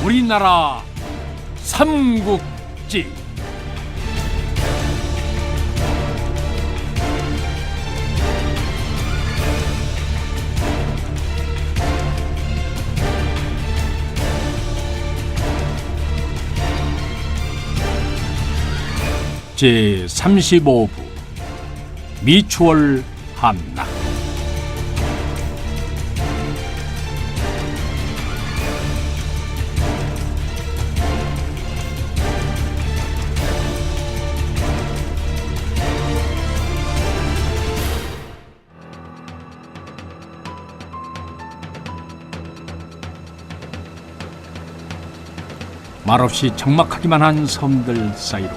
우리나라 삼국지. 제35부 미추홀 함락. 말없이 적막하기만 한 섬들 사이로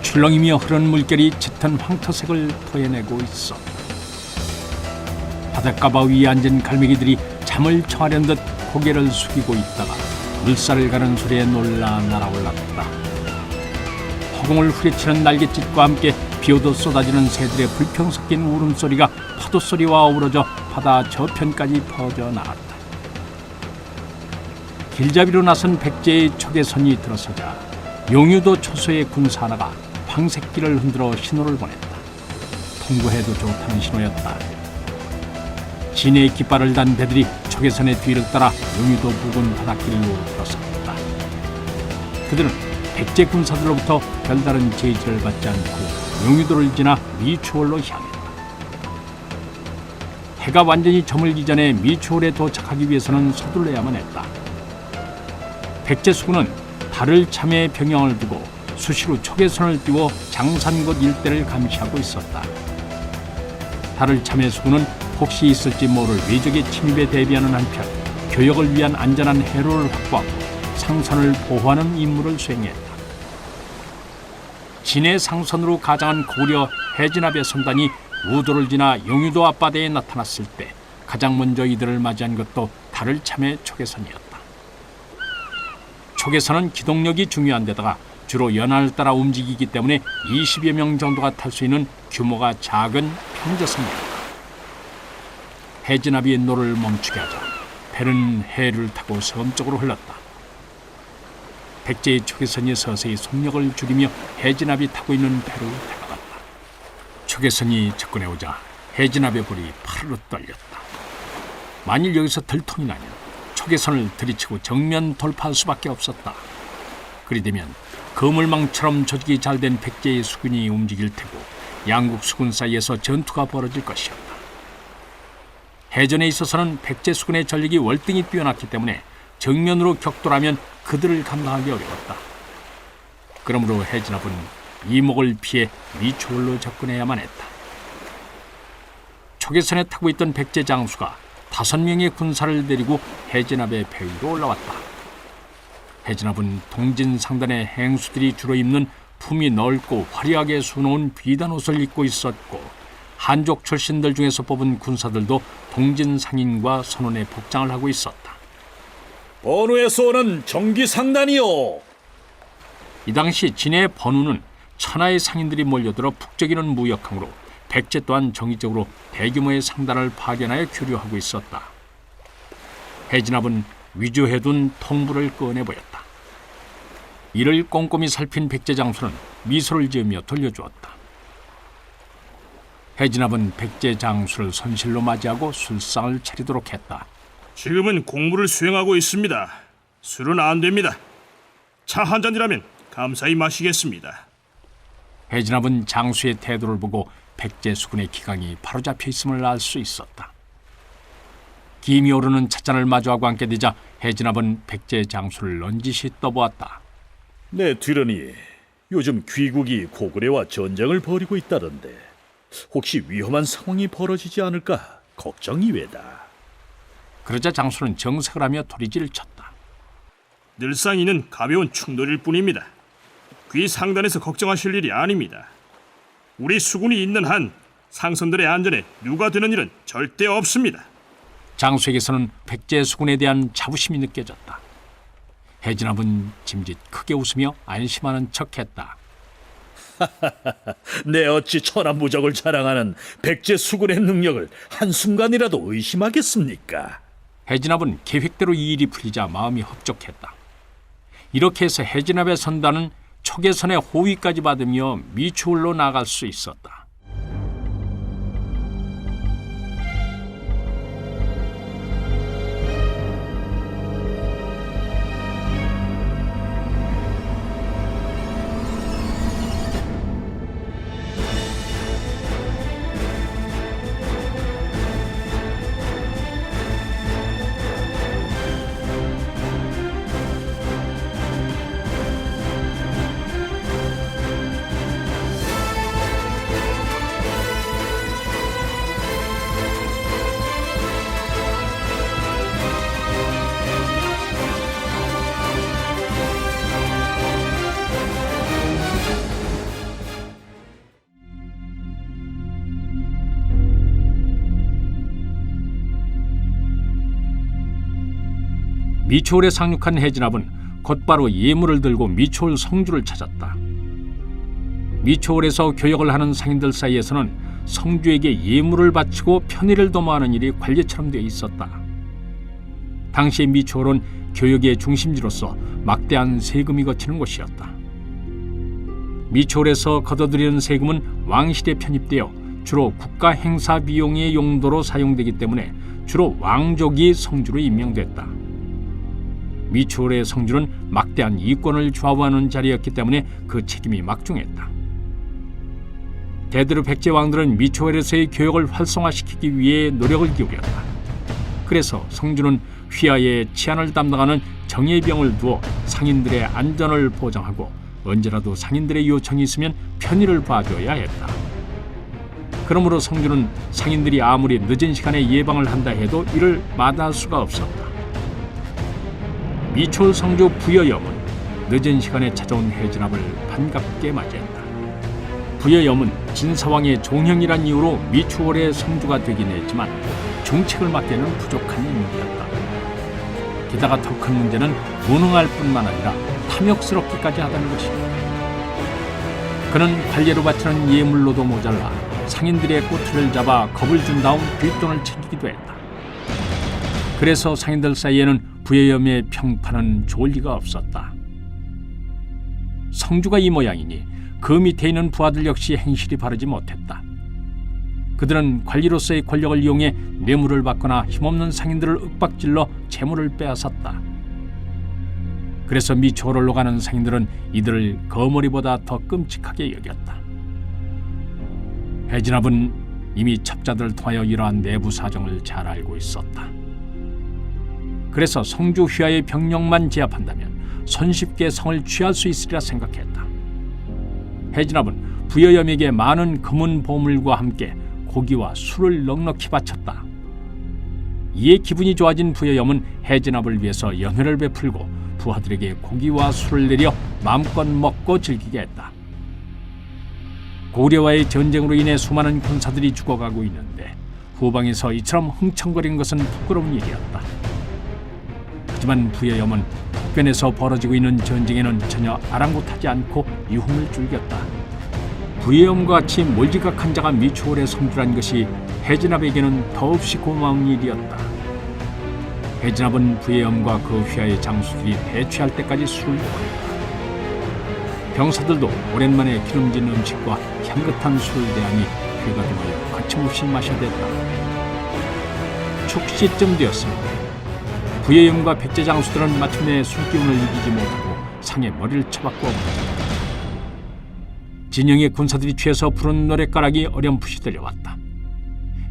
출렁이며 흐르는 물결이 짙은 황토색을 토해내고 있어. 바닷가바 위에 앉은 갈매기들이 잠을 청하려는 듯 고개를 숙이고 있다가 물살을 가는 소리에 놀라 날아올랐다. 허공을 후려치는 날갯짓과 함께 비오듯 쏟아지는 새들의 불평 섞인 울음소리가 파도소리와 어우러져 바다 저편까지 퍼져나갔다. 길잡이로 나선 백제의 척에선이 들어서자 용유도 초소의 군사 하나가 황새끼를 흔들어 신호를 보냈다. 통과해도 좋다는 신호였다. 진해의 깃발을 단 배들이 척에선의 뒤를 따라 용유도 부근 바닷길로 들어섰다. 그들은 백제 군사들로부터 별다른 제지를 받지 않고 용유도를 지나 미추홀로 향했다. 해가 완전히 저물기 전에 미추홀에 도착하기 위해서는 서둘러야만 했다. 백제 수군은 달을 참에 병영을 두고 수시로 척에선을 띄워 장산곳 일대를 감시하고 있었다. 달을 참의 수군은 혹시 있을지 모를 외적의 침입에 대비하는 한편 교역을 위한 안전한 해로를 확보하고 상선을 보호하는 임무를 수행했다. 진해 상선으로 가장한 고려 해진압의 선단이 우도를 지나 용유도 앞바다에 나타났을 때 가장 먼저 이들을 맞이한 것도 달을 참의 척에선이었다. 척에선은 기동력이 중요한 데다가 주로 연안을 따라 움직이기 때문에 20여 명 정도가 탈 수 있는 규모가 작은 평저선이었다. 해진압이 노를 멈추게 하자 배는 해를 타고 섬 쪽으로 흘렀다. 백제의 척에선이 서서히 속력을 줄이며 해진압이 타고 있는 배로 다가갔다. 척에선이 접근해오자 해진압의 볼이 파르르 떨렸다. 만일 여기서 들통이 나면 척에선을 들이치고 정면 돌파할 수밖에 없었다. 그리 되면 그물망처럼 조직이 잘된 백제의 수군이 움직일 테고 양국 수군 사이에서 전투가 벌어질 것이었다. 해전에 있어서는 백제 수군의 전력이 월등히 뛰어났기 때문에 정면으로 격돌하면 그들을 감당하기 어려웠다. 그러므로 해진압은 이목을 피해 미추홀로 접근해야만 했다. 척에선에 타고 있던 백제 장수가 5명의 군사를 데리고 해진압의 배 위로 올라왔다. 해진압은 동진상단의 행수들이 주로 입는 품이 넓고 화려하게 수놓은 비단 옷을 입고 있었고 한족 출신들 중에서 뽑은 군사들도 동진상인과 선원의 복장을 하고 있었다. 번우에서 오는 정기상단이요. 이 당시 진해의 번우는 천하의 상인들이 몰려들어 북적이는 무역항으로 백제 또한 정기적으로 대규모의 상단을 파견하여 교류하고 있었다. 해진압은 위조해둔 통부를 꺼내 보였다. 이를 꼼꼼히 살핀 백제 장수는 미소를 지으며 돌려주었다. 해진압은 백제 장수를 선실로 맞이하고 술상을 차리도록 했다. 지금은 공무를 수행하고 있습니다. 술은 안 됩니다. 차 한 잔이라면 감사히 마시겠습니다. 해진압은 장수의 태도를 보고 백제 수군의 기강이 바로잡혀 있음을 알 수 있었다. 김이 오르는 찻잔을 마주하고 앉게 되자 해진압은 백제 장수를 넌지시 떠보았다. 내 뒤러니 요즘 귀국이 고구려와 전쟁을 벌이고 있다던데 혹시 위험한 상황이 벌어지지 않을까 걱정이 외다. 그러자 장수는 정색을 하며 도리지를 쳤다. 늘상 이는 가벼운 충돌일 뿐입니다. 귀 상단에서 걱정하실 일이 아닙니다. 우리 수군이 있는 한 상선들의 안전에 누가 되는 일은 절대 없습니다. 장수에게서는 백제 수군에 대한 자부심이 느껴졌다. 해진압은 짐짓 크게 웃으며 안심하는 척했다. 내 어찌 천하무적을 자랑하는 백제 수군의 능력을 한순간이라도 의심하겠습니까? 해진압은 계획대로 이 일이 풀리자 마음이 흡족했다. 이렇게 해서 해진압의 선단은 촉에선의 호위까지 받으며 미추홀로 나갈 수 있었다. 미추홀에 상륙한 해진압은 곧바로 예물을 들고 미추홀 성주를 찾았다. 미추홀에서 교역을 하는 상인들 사이에서는 성주에게 예물을 바치고 편의를 도모하는 일이 관례처럼 되어 있었다. 당시 미추홀은 교역의 중심지로서 막대한 세금이 거치는 곳이었다. 미추홀에서 걷어들이는 세금은 왕실에 편입되어 주로 국가 행사 비용의 용도로 사용되기 때문에 주로 왕족이 성주로 임명됐다. 미추홀의 성주는 막대한 이권을 좌우하는 자리였기 때문에 그 책임이 막중했다. 대대로 백제 왕들은 미추홀에서의 교역을 활성화시키기 위해 노력을 기울였다. 그래서 성주는 휘하의 치안을 담당하는 정예병을 두어 상인들의 안전을 보장하고 언제라도 상인들의 요청이 있으면 편의를 봐줘야 했다. 그러므로 성주는 상인들이 아무리 늦은 시간에 예방을 한다 해도 이를 마다할 수가 없었다. 미추홀 성주 부여염은 늦은 시간에 찾아온 해진압을 반갑게 맞이했다. 부여염은 진사왕의 종형이란 이유로 미추홀의 성주가 되긴 했지만 중책을 맡기에는 부족한 인물이었다. 게다가 더 큰 문제는 무능할 뿐만 아니라 탐욕스럽기까지 하다는 것이다. 그는 관례로 바치는 예물로도 모자라 상인들의 꼬투리를 잡아 겁을 준 다음 뒷돈을 챙기기도 했다. 그래서 상인들 사이에는 부여염의 평판은 좋을 리가 없었다. 성주가 이 모양이니 그 밑에 있는 부하들 역시 행실이 바르지 못했다. 그들은 관리로서의 권력을 이용해 뇌물을 받거나 힘없는 상인들을 윽박질러 재물을 빼앗았다. 그래서 미추홀로 가는 상인들은 이들을 거머리보다 더 끔찍하게 여겼다. 해진압은 이미 첩자들을 통하여 이러한 내부 사정을 잘 알고 있었다. 그래서 성주 휘하의 병력만 제압한다면 손쉽게 성을 취할 수 있으리라 생각했다. 해진압은 부여염에게 많은 금은 보물과 함께 고기와 술을 넉넉히 바쳤다. 이에 기분이 좋아진 부여염은 해진압을 위해서 연회를 베풀고 부하들에게 고기와 술을 내려 마음껏 먹고 즐기게 했다. 고려와의 전쟁으로 인해 수많은 군사들이 죽어가고 있는데 후방에서 이처럼 흥청거리는 것은 부끄러운 일이었다. 하지만 부여염은 북변에서 벌어지고 있는 전쟁에는 전혀 아랑곳하지 않고 유흥을 즐겼다. 부여염과 같이 몰지각한 자가 미추홀의 성주란 것이 해진압에게는 더없이 고마운 일이었다. 해진압은 부여염과 그 휘하의 장수들이 대취할 때까지 술을 먹었다. 병사들도 오랜만에 기름진 음식과 향긋한 술을 대하니 귀가 동하여 거침없이 마셔댔다. 축시쯤 되었습니다. 부여염과 백제 장수들은 마침내 술기운을 이기지 못하고 상에 머리를 쳐박고 엎어졌다. 진영의 군사들이 취해서 부른 노랫가락이 어렴풋이 들려왔다.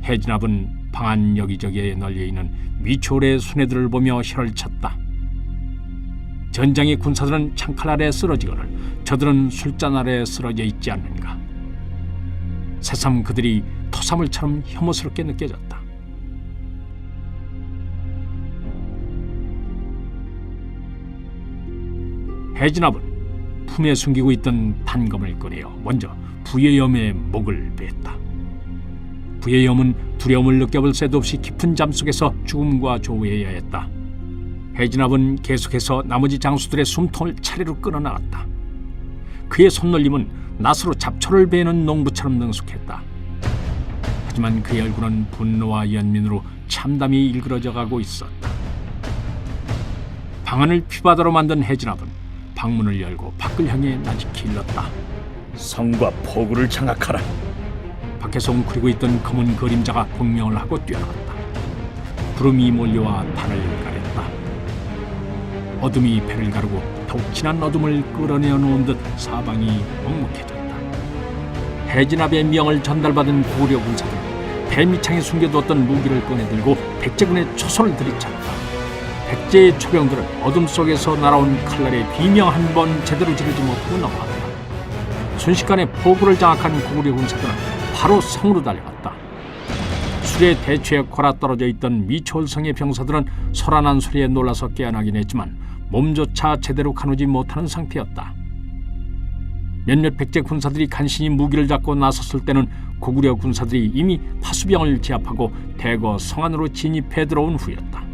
해진압은 방안 여기저기에 널려있는 미추홀의 수뇌들을 보며 혀를 쳤다. 전장의 군사들은 창칼 아래 쓰러지거늘 저들은 술잔 아래 쓰러져 있지 않는가. 새삼 그들이 토사물처럼 혐오스럽게 느껴졌다. 해진압은 품에 숨기고 있던 단검을 꺼내어 먼저 부여염의 목을 뱄다. 부여염은 두려움을 느껴볼 새도 없이 깊은 잠 속에서 죽음과 조우해야 했다. 해진압은 계속해서 나머지 장수들의 숨통을 차례로 끊어나갔다. 그의 손놀림은 낫으로 잡초를 베는 농부처럼 능숙했다. 하지만 그의 얼굴은 분노와 연민으로 참담히 일그러져 가고 있었다. 방안을 피바다로 만든 해진압은 방문을 열고 밖을 향해 나직히 일렀다. 성과 포구를 장악하라. 밖에서 웅크리고 있던 검은 그림자가 공명을 하고 뛰어나갔다. 구름이 몰려와 달을 가렸다. 어둠이 배를 가르고 더욱 진한 어둠을 끌어내어 놓은 듯 사방이 먹먹해졌다. 해진압의 명을 전달받은 고구려 군사들은 배 밑창에 숨겨두었던 무기를 꺼내들고 백제군의 초선을 들이쳤다. 백제의 초병들은 어둠 속에서 날아온 칼날에 비명 한 번 제대로 지르지 못하고 넘어갔다. 순식간에 포구를 장악한 고구려 군사들은 바로 성으로 달려갔다. 술의 대추에 골아떨어져 있던 미초월성의 병사들은 소란한 소리에 놀라서 깨어나긴 했지만 몸조차 제대로 가누지 못하는 상태였다. 몇몇 백제 군사들이 간신히 무기를 잡고 나섰을 때는 고구려 군사들이 이미 파수병을 제압하고 대거 성 안으로 진입해 들어온 후였다.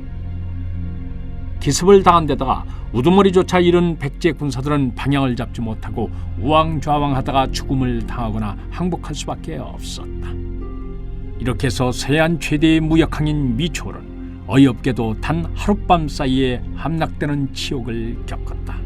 기습을 당한 데다가 우두머리조차 잃은 백제 군사들은 방향을 잡지 못하고 우왕좌왕하다가 죽음을 당하거나 항복할 수밖에 없었다. 이렇게 해서 서해안 최대의 무역항인 미초월은 어이없게도 단 하룻밤 사이에 함락되는 치욕을 겪었다.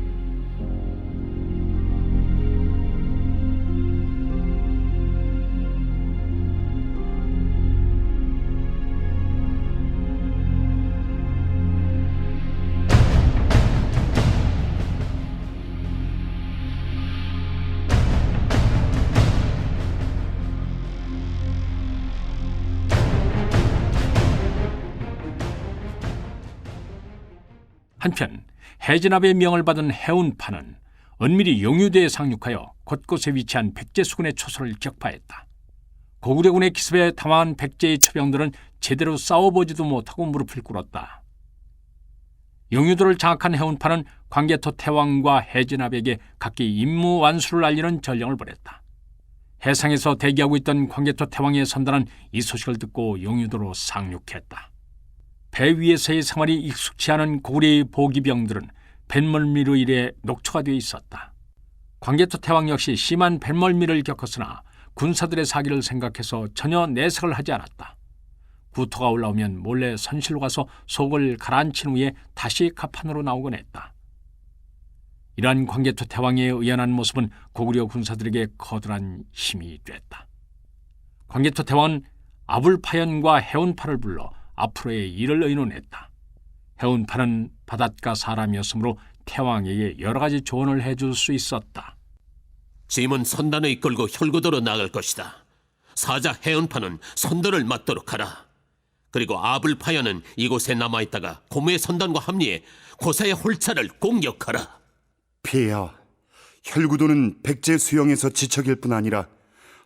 한편 해진압의 명을 받은 해운파는 은밀히 용유대에 상륙하여 곳곳에 위치한 백제 수군의 초소를 격파했다. 고구려군의 기습에 당황한 백제의 처병들은 제대로 싸워보지도 못하고 무릎을 꿇었다. 용유도를 장악한 해운파는 광개토 태왕과 해진압에게 각기 임무 완수를 알리는 전령을 보냈다. 해상에서 대기하고 있던 광개토 태왕의 선단은 이 소식을 듣고 용유도로 상륙했다. 배 위에서의 생활이 익숙치 않은 고구려의 보기병들은 뱃멀미로 인해 녹초가 되어 있었다. 광개토 태왕 역시 심한 뱃멀미를 겪었으나 군사들의 사기를 생각해서 전혀 내색을 하지 않았다. 구토가 올라오면 몰래 선실로 가서 속을 가라앉힌 후에 다시 갑판으로 나오곤 했다. 이러한 광개토 태왕의 의연한 모습은 고구려 군사들에게 거대한 힘이 됐다. 광개토 태왕은 아불파연과 해운파를 불러 앞으로의 일을 의논했다. 해운파는 바닷가 사람이었으므로 태왕에게 여러 가지 조언을 해줄 수 있었다. 짐은 선단을 이끌고 혈구도로 나갈 것이다. 사자 해운파는 선도를 맡도록 하라. 그리고 아불파연은 이곳에 남아있다가 고무의 선단과 합리해 고사의 홀차를 공격하라. 폐하, 혈구도는 백제 수영에서 지척일 뿐 아니라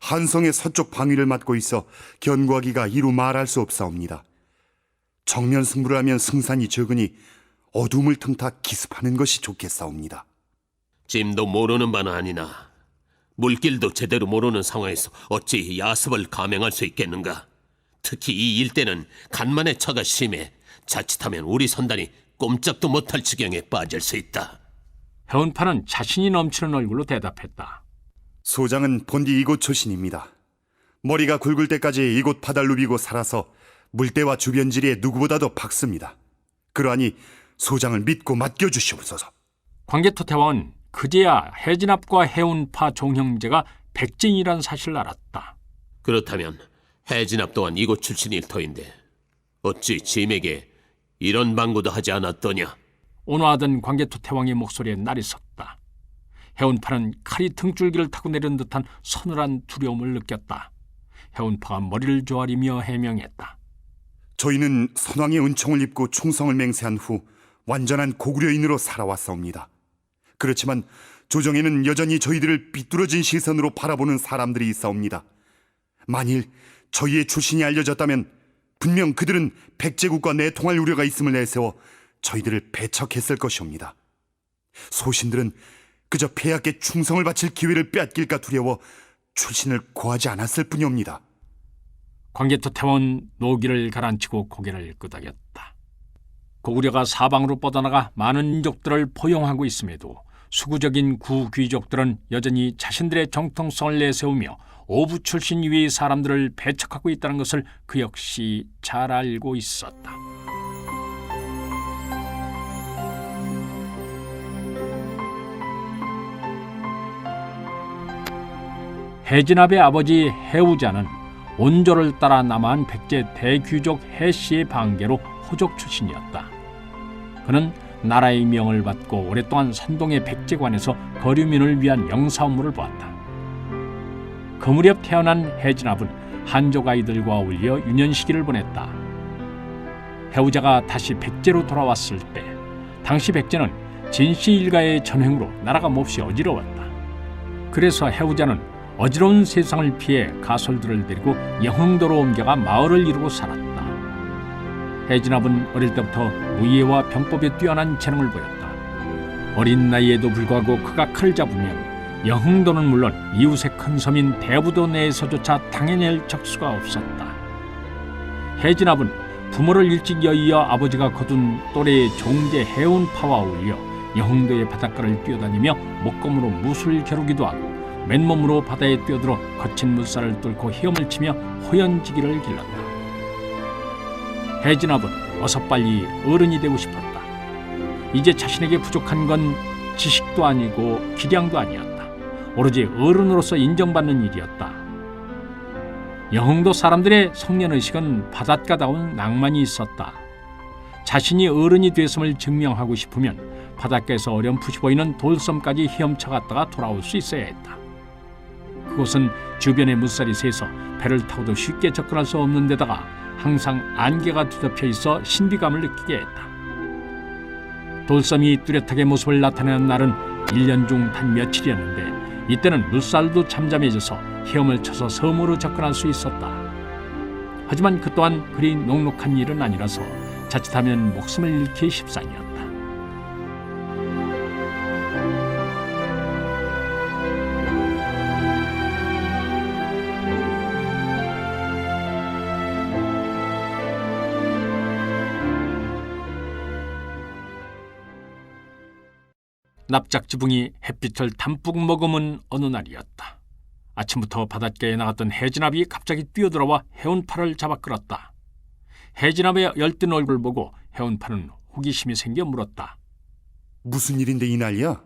한성의 서쪽 방위를 맡고 있어 견고하기가 이루 말할 수 없사옵니다. 정면 승부를 하면 승산이 적으니 어둠을 틈타 기습하는 것이 좋겠사옵니다. 짐도 모르는 바는 아니나 물길도 제대로 모르는 상황에서 어찌 야습을 감행할 수 있겠는가. 특히 이 일대는 간만의 차가 심해 자칫하면 우리 선단이 꼼짝도 못할 지경에 빠질 수 있다. 해운파는 자신이 넘치는 얼굴로 대답했다. 소장은 본디 이곳 출신입니다. 머리가 굵을 때까지 이곳 바다를 누비고 살아서 물때와 주변 지리에 누구보다도 박습니다. 그러하니 소장을 믿고 맡겨주시옵소서. 광개토 태왕은 그제야 해진압과 해운파 종형제가 백제인이라는 사실을 알았다. 그렇다면 해진압 또한 이곳 출신일 터인데 어찌 짐에게 이런 방구도 하지 않았더냐. 온화하던 광개토 태왕의 목소리에 날이 섰다. 해운파는 칼이 등줄기를 타고 내린 듯한 서늘한 두려움을 느꼈다. 해운파가 머리를 조아리며 해명했다. 저희는 선왕의 은총을 입고 충성을 맹세한 후 완전한 고구려인으로 살아왔사옵니다. 그렇지만 조정에는 여전히 저희들을 비뚤어진 시선으로 바라보는 사람들이 있사옵니다. 만일 저희의 출신이 알려졌다면 분명 그들은 백제국과 내통할 우려가 있음을 내세워 저희들을 배척했을 것이옵니다. 소신들은 그저 폐하께 충성을 바칠 기회를 빼앗길까 두려워 출신을 고하지 않았을 뿐이옵니다. 광개토 태왕은 노기를 가라앉히고 고개를 끄덕였다. 고구려가 사방으로 뻗어나가 많은 민족들을 포용하고 있음에도 수구적인 구귀족들은 여전히 자신들의 정통성을 내세우며 오부 출신 이외의 사람들을 배척하고 있다는 것을 그 역시 잘 알고 있었다. 해진압의 아버지 해우자는 온조를 따라 남한 백제 대귀족 해씨의 방계로 호족 출신이었다. 그는 나라의 명을 받고 오랫동안 산동의 백제관에서 거류민을 위한 영사 업무를 보았다. 그 무렵 태어난 해진압은 한족 아이들과 어울려 유년 시기를 보냈다. 해우자가 다시 백제로 돌아왔을 때 당시 백제는 진씨 일가의 전횡으로 나라가 몹시 어지러웠다. 그래서 해우자는 어지러운 세상을 피해 가솔들을 데리고 영흥도로 옮겨가 마을을 이루고 살았다. 해진압은 어릴 때부터 무예와 병법에 뛰어난 재능을 보였다. 어린 나이에도 불구하고 그가 칼을 잡으면 영흥도는 물론 이웃의 큰 섬인 대부도 내에서조차 당해낼 적수가 없었다. 해진압은 부모를 일찍 여의어 아버지가 거둔 또래의 종제 해운파와 어울려 영흥도의 바닷가를 뛰어다니며 목검으로 무술 겨루기도 하고 맨몸으로 바다에 뛰어들어 거친 물살을 뚫고 헤엄을 치며 호연지기를 길렀다. 해진압은 어서 빨리 어른이 되고 싶었다. 이제 자신에게 부족한 건 지식도 아니고 기량도 아니었다. 오로지 어른으로서 인정받는 일이었다. 영흥도 사람들의 성년의식은 바닷가다운 낭만이 있었다. 자신이 어른이 됐음을 증명하고 싶으면 바닷가에서 어렴풋이 보이는 돌섬까지 헤엄쳐 갔다가 돌아올 수 있어야 했다. 그곳은 주변에 물살이 세서 배를 타고도 쉽게 접근할 수 없는 데다가 항상 안개가 뒤덮여 있어 신비감을 느끼게 했다. 돌섬이 뚜렷하게 모습을 나타내는 날은 1년 중 단 며칠이었는데 이때는 물살도 잠잠해져서 헤엄을 쳐서 섬으로 접근할 수 있었다. 하지만 그 또한 그리 녹록한 일은 아니라서 자칫하면 목숨을 잃기 십상이었다. 납작지붕이 햇빛을 담뿍 머금은 어느 날이었다. 아침부터 바닷가에 나갔던 해진압이 갑자기 뛰어들어와 해운파를 잡아 끌었다. 해진압의 열띤 얼굴을 보고 해운파는 호기심이 생겨 물었다. 무슨 일인데 이 난리야?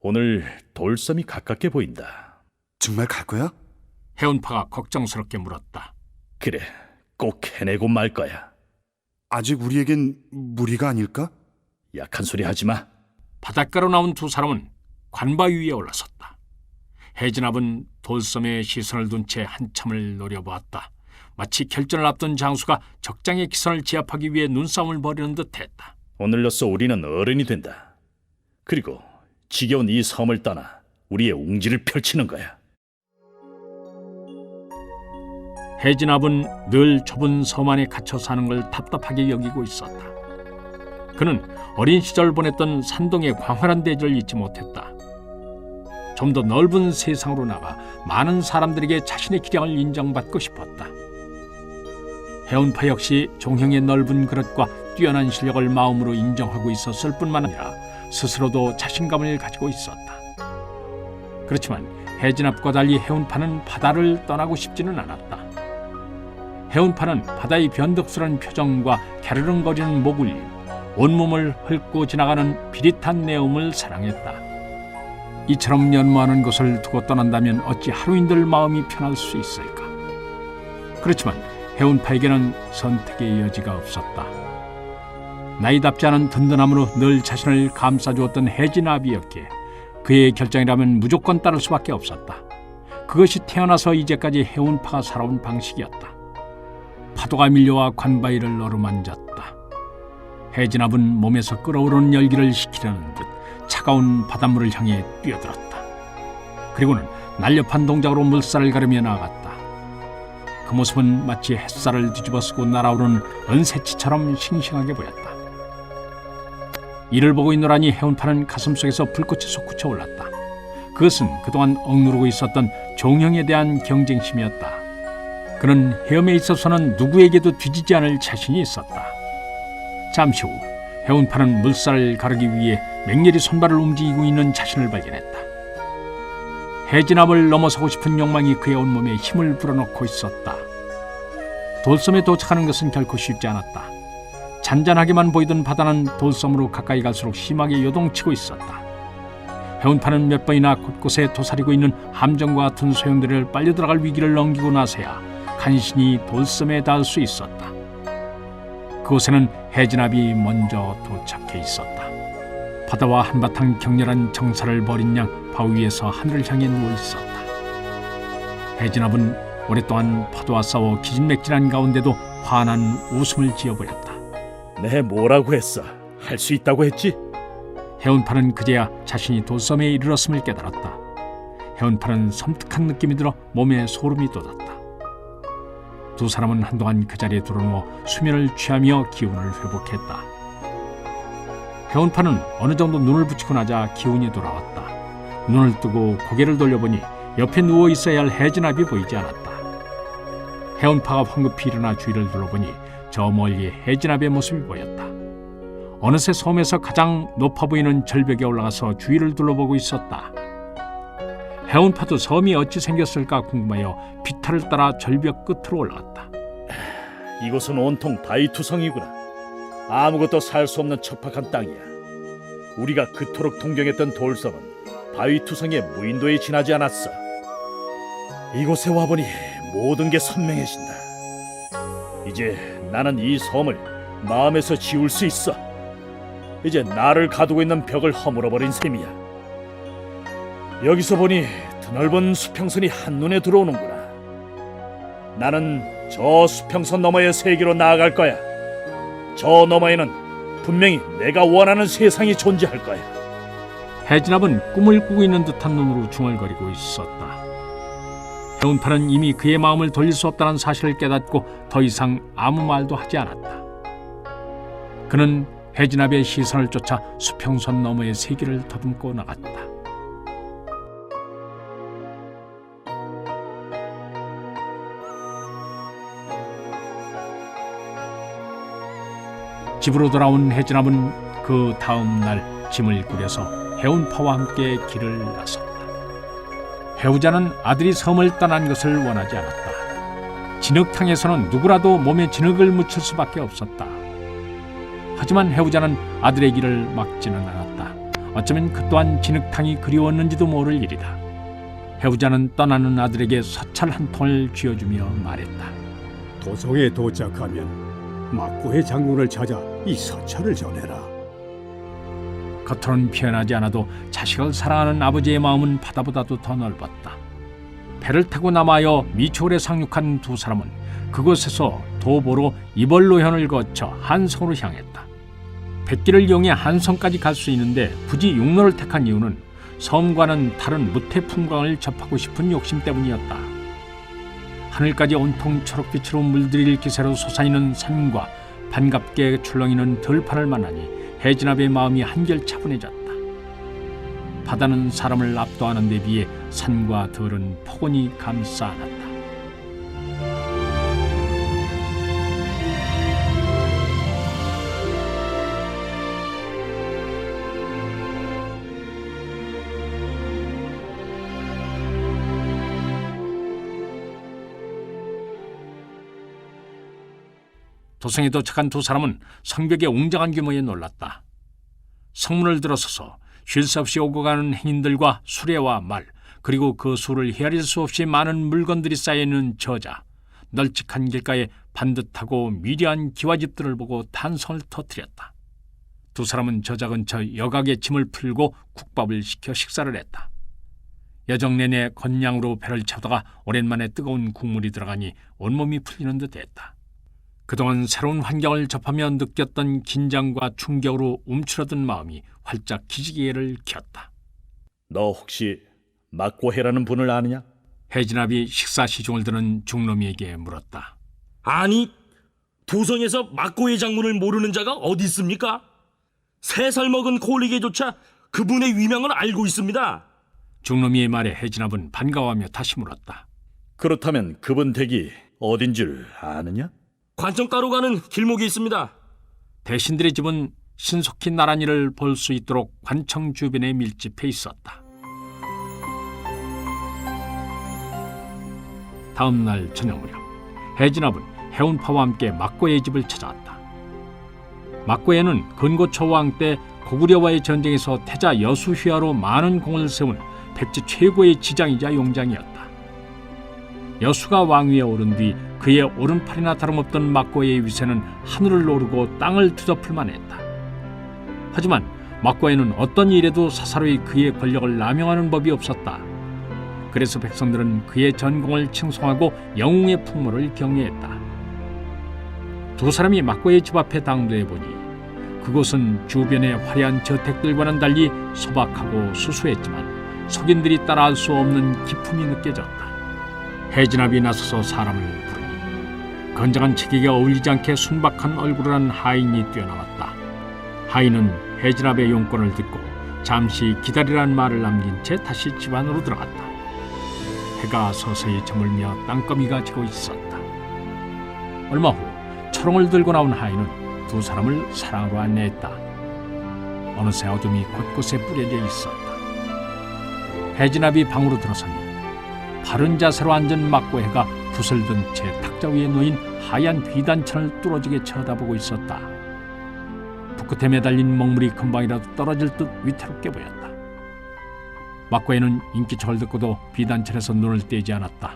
오늘 돌섬이 가깝게 보인다. 정말 갈 거야? 해운파가 걱정스럽게 물었다. 그래, 꼭 해내고 말 거야. 아직 우리에겐 무리가 아닐까? 약한 소리 하지 마. 바닷가로 나온 두 사람은 관바 위에 올라섰다. 해진압은 돌섬에 시선을 둔 채 한참을 노려보았다. 마치 결전을 앞둔 장수가 적장의 기선을 제압하기 위해 눈싸움을 벌이는 듯했다. 오늘로써 우리는 어른이 된다. 그리고 지겨운 이 섬을 떠나 우리의 웅지를 펼치는 거야. 해진압은 늘 좁은 섬 안에 갇혀 사는 걸 답답하게 여기고 있었다. 그는 어린 시절 보냈던 산동의 광활한 대지를 잊지 못했다. 좀 더 넓은 세상으로 나가 많은 사람들에게 자신의 기량을 인정받고 싶었다. 해운파 역시 종형의 넓은 그릇과 뛰어난 실력을 마음으로 인정하고 있었을 뿐만 아니라 스스로도 자신감을 가지고 있었다. 그렇지만 해진압과 달리 해운파는 바다를 떠나고 싶지는 않았다. 해운파는 바다의 변덕스러운 표정과 갸르릉거리는 목을 온몸을 훑고 지나가는 비릿한 내음을 사랑했다. 이처럼 연모하는 것을 두고 떠난다면 어찌 하루인들 마음이 편할 수 있을까? 그렇지만 해운파에게는 선택의 여지가 없었다. 나이답지 않은 든든함으로 늘 자신을 감싸주었던 해진압이었기에 그의 결정이라면 무조건 따를 수밖에 없었다. 그것이 태어나서 이제까지 해운파가 살아온 방식이었다. 파도가 밀려와 관바위를 어루만졌다. 해진압은 몸에서 끓어오르는 열기를 식히려는 듯 차가운 바닷물을 향해 뛰어들었다. 그리고는 날렵한 동작으로 물살을 가르며 나아갔다. 그 모습은 마치 햇살을 뒤집어 쓰고 날아오르는 은새치처럼 싱싱하게 보였다. 이를 보고 있노라니 해운파는 가슴속에서 불꽃이 솟구쳐 올랐다. 그것은 그동안 억누르고 있었던 종형에 대한 경쟁심이었다. 그는 헤엄에 있어서는 누구에게도 뒤지지 않을 자신이 있었다. 잠시 후 해운파는 물살을 가르기 위해 맹렬히 손발을 움직이고 있는 자신을 발견했다. 해진압을 넘어서고 싶은 욕망이 그의 온몸에 힘을 불어넣고 있었다. 돌섬에 도착하는 것은 결코 쉽지 않았다. 잔잔하게만 보이던 바다는 돌섬으로 가까이 갈수록 심하게 요동치고 있었다. 해운파는 몇 번이나 곳곳에 도사리고 있는 함정과 같은 소용돌이를 빨려 들어갈 위기를 넘기고 나서야 간신히 돌섬에 닿을 수 있었다. 그곳에는 해진압이 먼저 도착해 있었다. 바다와 한바탕 격렬한 정사를 벌인 양 바위 위에서 하늘을 향해 누워 있었다. 해진압은 오랫동안 파도와 싸워 기진맥진한 가운데도 환한 웃음을 지어 보였다. 내 뭐라고 했어? 할 수 있다고 했지? 해운파는 그제야 자신이 돌섬에 이르렀음을 깨달았다. 해운파는 섬뜩한 느낌이 들어 몸에 소름이 돋았다. 두 사람은 한동안 그 자리에 드러누워 수면을 취하며 기운을 회복했다. 해운파는 어느 정도 눈을 붙이고 나자 기운이 돌아왔다. 눈을 뜨고 고개를 돌려보니 옆에 누워 있어야 할 해진압이 보이지 않았다. 해운파가 황급히 일어나 주위를 둘러보니 저 멀리 해진압의 모습이 보였다. 어느새 섬에서 가장 높아 보이는 절벽에 올라가서 주위를 둘러보고 있었다. 해운파도 섬이 어찌 생겼을까 궁금하여 비탈을 따라 절벽 끝으로 올라갔다. 이곳은 온통 바위투성이구나. 아무것도 살 수 없는 척박한 땅이야. 우리가 그토록 동경했던 돌섬은 바위투성의 무인도에 지나지 않았어. 이곳에 와보니 모든 게 선명해진다. 이제 나는 이 섬을 마음에서 지울 수 있어. 이제 나를 가두고 있는 벽을 허물어버린 셈이야. 여기서 보니 드넓은 수평선이 한눈에 들어오는구나. 나는 저 수평선 너머의 세계로 나아갈 거야. 저 너머에는 분명히 내가 원하는 세상이 존재할 거야. 해진압은 꿈을 꾸고 있는 듯한 눈으로 중얼거리고 있었다. 해운파는 이미 그의 마음을 돌릴 수 없다는 사실을 깨닫고 더 이상 아무 말도 하지 않았다. 그는 해진압의 시선을 쫓아 수평선 너머의 세계를 더듬고 나갔다. 집으로 돌아온 해진압은 그 다음 날 짐을 꾸려서 해운파와 함께 길을 나섰다. 해우자는 아들이 섬을 떠난 것을 원하지 않았다. 진흙탕에서는 누구라도 몸에 진흙을 묻힐 수밖에 없었다. 하지만 해우자는 아들의 길을 막지는 않았다. 어쩌면 그 또한 진흙탕이 그리웠는지도 모를 일이다. 해우자는 떠나는 아들에게 서찰 한 통을 쥐어주며 말했다. 도성에 도착하면 막고의 장군을 찾아 이 서찰을 전해라. 겉으로는 표현하지 않아도 자식을 사랑하는 아버지의 마음은 바다보다도 더 넓었다. 배를 타고 남하여 미초을에 상륙한 두 사람은 그곳에서 도보로 이벌로현을 거쳐 한성으로 향했다. 뱃길을 이용해 한성까지 갈 수 있는데 굳이 육로를 택한 이유는 섬과는 다른 무태 풍광을 접하고 싶은 욕심 때문이었다. 하늘까지 온통 초록빛으로 물들일 기세로 솟아있는 산과 반갑게 출렁이는 들판을 만나니 해진압의 마음이 한결 차분해졌다. 바다는 사람을 압도하는 데 비해 산과 들은 폭언이 감싸 안았다. 도성에 도착한 두 사람은 성벽의 웅장한 규모에 놀랐다. 성문을 들어서서 쉴 새 없이 오고 가는 행인들과 수레와 말, 그리고 그 수를 헤아릴 수 없이 많은 물건들이 쌓여있는 저자, 널찍한 길가에 반듯하고 미려한 기와집들을 보고 탄성을 터뜨렸다. 두 사람은 저자 근처 여각에 짐을 풀고 국밥을 시켜 식사를 했다. 여정 내내 건양으로 배를 채우다가 오랜만에 뜨거운 국물이 들어가니 온몸이 풀리는 듯했다. 그동안 새로운 환경을 접하며 느꼈던 긴장과 충격으로 움츠러든 마음이 활짝 기지개를 켰다. 너 혹시 막고해라는 분을 아느냐? 해진압이 식사 시중을 드는 중놈이에게 물었다. 아니, 도성에서 막고의 장군을 모르는 자가 어디 있습니까? 3살 먹은 콜릭에조차 그분의 위명을 알고 있습니다. 중놈이의 말에 해진압은 반가워하며 다시 물었다. 그렇다면 그분 댁이 어딘 줄 아느냐? 관청가로 가는 길목에 있습니다. 대신들의 집은 신속히 나란히를 볼 수 있도록 관청 주변에 밀집해 있었다. 다음 날 저녁 무렵 해진압은 해운파와 함께 막고의 집을 찾아왔다. 막고에는 근고초왕 때 고구려와의 전쟁에서 태자 여수휘하로 많은 공을 세운 백제 최고의 지장이자 용장이었다. 여수가 왕위에 오른 뒤 그의 오른팔이나 다름없던 막고의 위세는 하늘을 오르고 땅을 뒤덮을 만했다. 하지만 막고에는 어떤 일에도 사사로이 그의 권력을 남용하는 법이 없었다. 그래서 백성들은 그의 전공을 칭송하고 영웅의 풍모를 경외했다. 두 사람이 막고의 집 앞에 당도해 보니 그곳은 주변의 화려한 저택들과는 달리 소박하고 수수했지만 석인들이 따라할 수 없는 기품이 느껴졌다. 해진압이 나서서 사람을 부르니 건장한 체격에 어울리지 않게 순박한 얼굴을 한 하인이 뛰어나왔다. 하인은 해진압의 용건을 듣고 잠시 기다리라는 말을 남긴 채 다시 집 안으로 들어갔다. 해가 서서히 저물며 땅거미가 지고 있었다. 얼마 후 초롱을 들고 나온 하인은 두 사람을 사랑으로 안내했다. 어느새 어둠이 곳곳에 뿌려져 있었다. 해진압이 방으로 들어서니 바른 자세로 앉은 막고해가 붓을 든 채 탁자 위에 놓인 하얀 비단천을 뚫어지게 쳐다보고 있었다. 붓끝에 매달린 먹물이 금방이라도 떨어질 듯 위태롭게 보였다. 막고해는 인기척을 듣고도 비단천에서 눈을 떼지 않았다.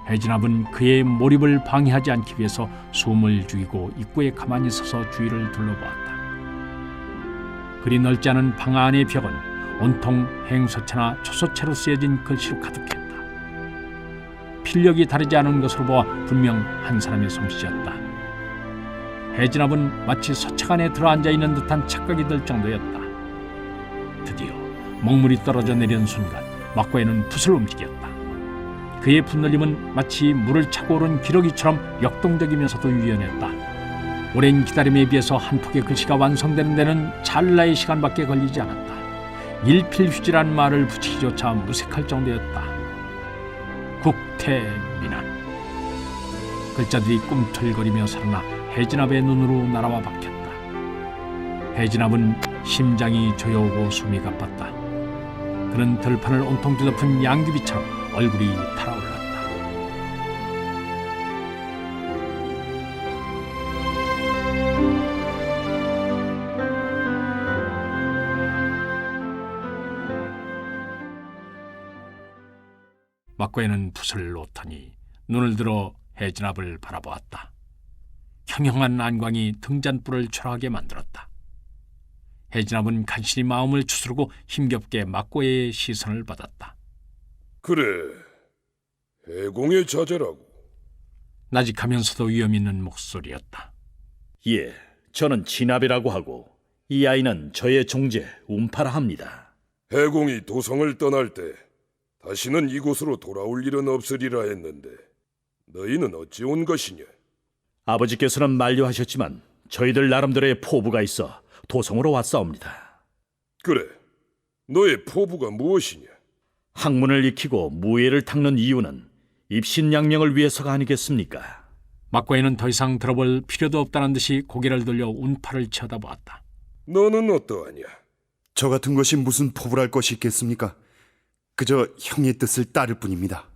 해진압은 그의 몰입을 방해하지 않기 위해서 숨을 죽이고 입구에 가만히 서서 주위를 둘러보았다. 그리 넓지 않은 방 안의 벽은 온통 행서체나 초소체로 쓰여진 글씨로 가득했다. 필력이 다르지 않은 것으로 보아 분명 한 사람의 솜씨였다. 해진압은 마치 서책 안에 들어앉아 있는 듯한 착각이 들 정도였다. 드디어 먹물이 떨어져 내리는 순간 막고해는 붓을 움직였다. 그의 붓놀림은 마치 물을 차고 오른 기러기처럼 역동적이면서도 유연했다. 오랜 기다림에 비해서 한 폭의 글씨가 완성되는 데는 찰나의 시간밖에 걸리지 않았다. 일필휘지란 말을 붙이기조차 무색할 정도였다. 국태민안. 글자들이 꿈틀거리며 살아나 해진압의 눈으로 날아와 박혔다. 해진압은 심장이 조여오고 숨이 가빴다. 그는 들판을 온통 뒤덮은 양귀비처럼 얼굴이 달아올랐다. 막고해는 붓을 놓더니 눈을 들어 해진압을 바라보았다. 형형한 안광이 등잔불을 초라하게 만들었다. 해진압은 간신히 마음을 추스르고 힘겹게 막고해의 시선을 받았다. 그래, 해공의 자제라고. 나직하면서도 위험 있는 목소리였다. 예, 저는 진압이라고 하고 이 아이는 저의 종제 운파라 합니다. 해공이 도성을 떠날 때 다시는 이곳으로 돌아올 일은 없으리라 했는데 너희는 어찌 온 것이냐? 아버지께서는 만류하셨지만 저희들 나름대로의 포부가 있어 도성으로 왔사옵니다. 그래, 너의 포부가 무엇이냐? 학문을 익히고 무예를 닦는 이유는 입신양명을 위해서가 아니겠습니까? 막고해는 더 이상 들어볼 필요도 없다는 듯이 고개를 돌려 운파를 쳐다보았다. 너는 어떠하냐? 저 같은 것이 무슨 포부랄 것이 있겠습니까? 그저 형의 뜻을 따를 뿐입니다.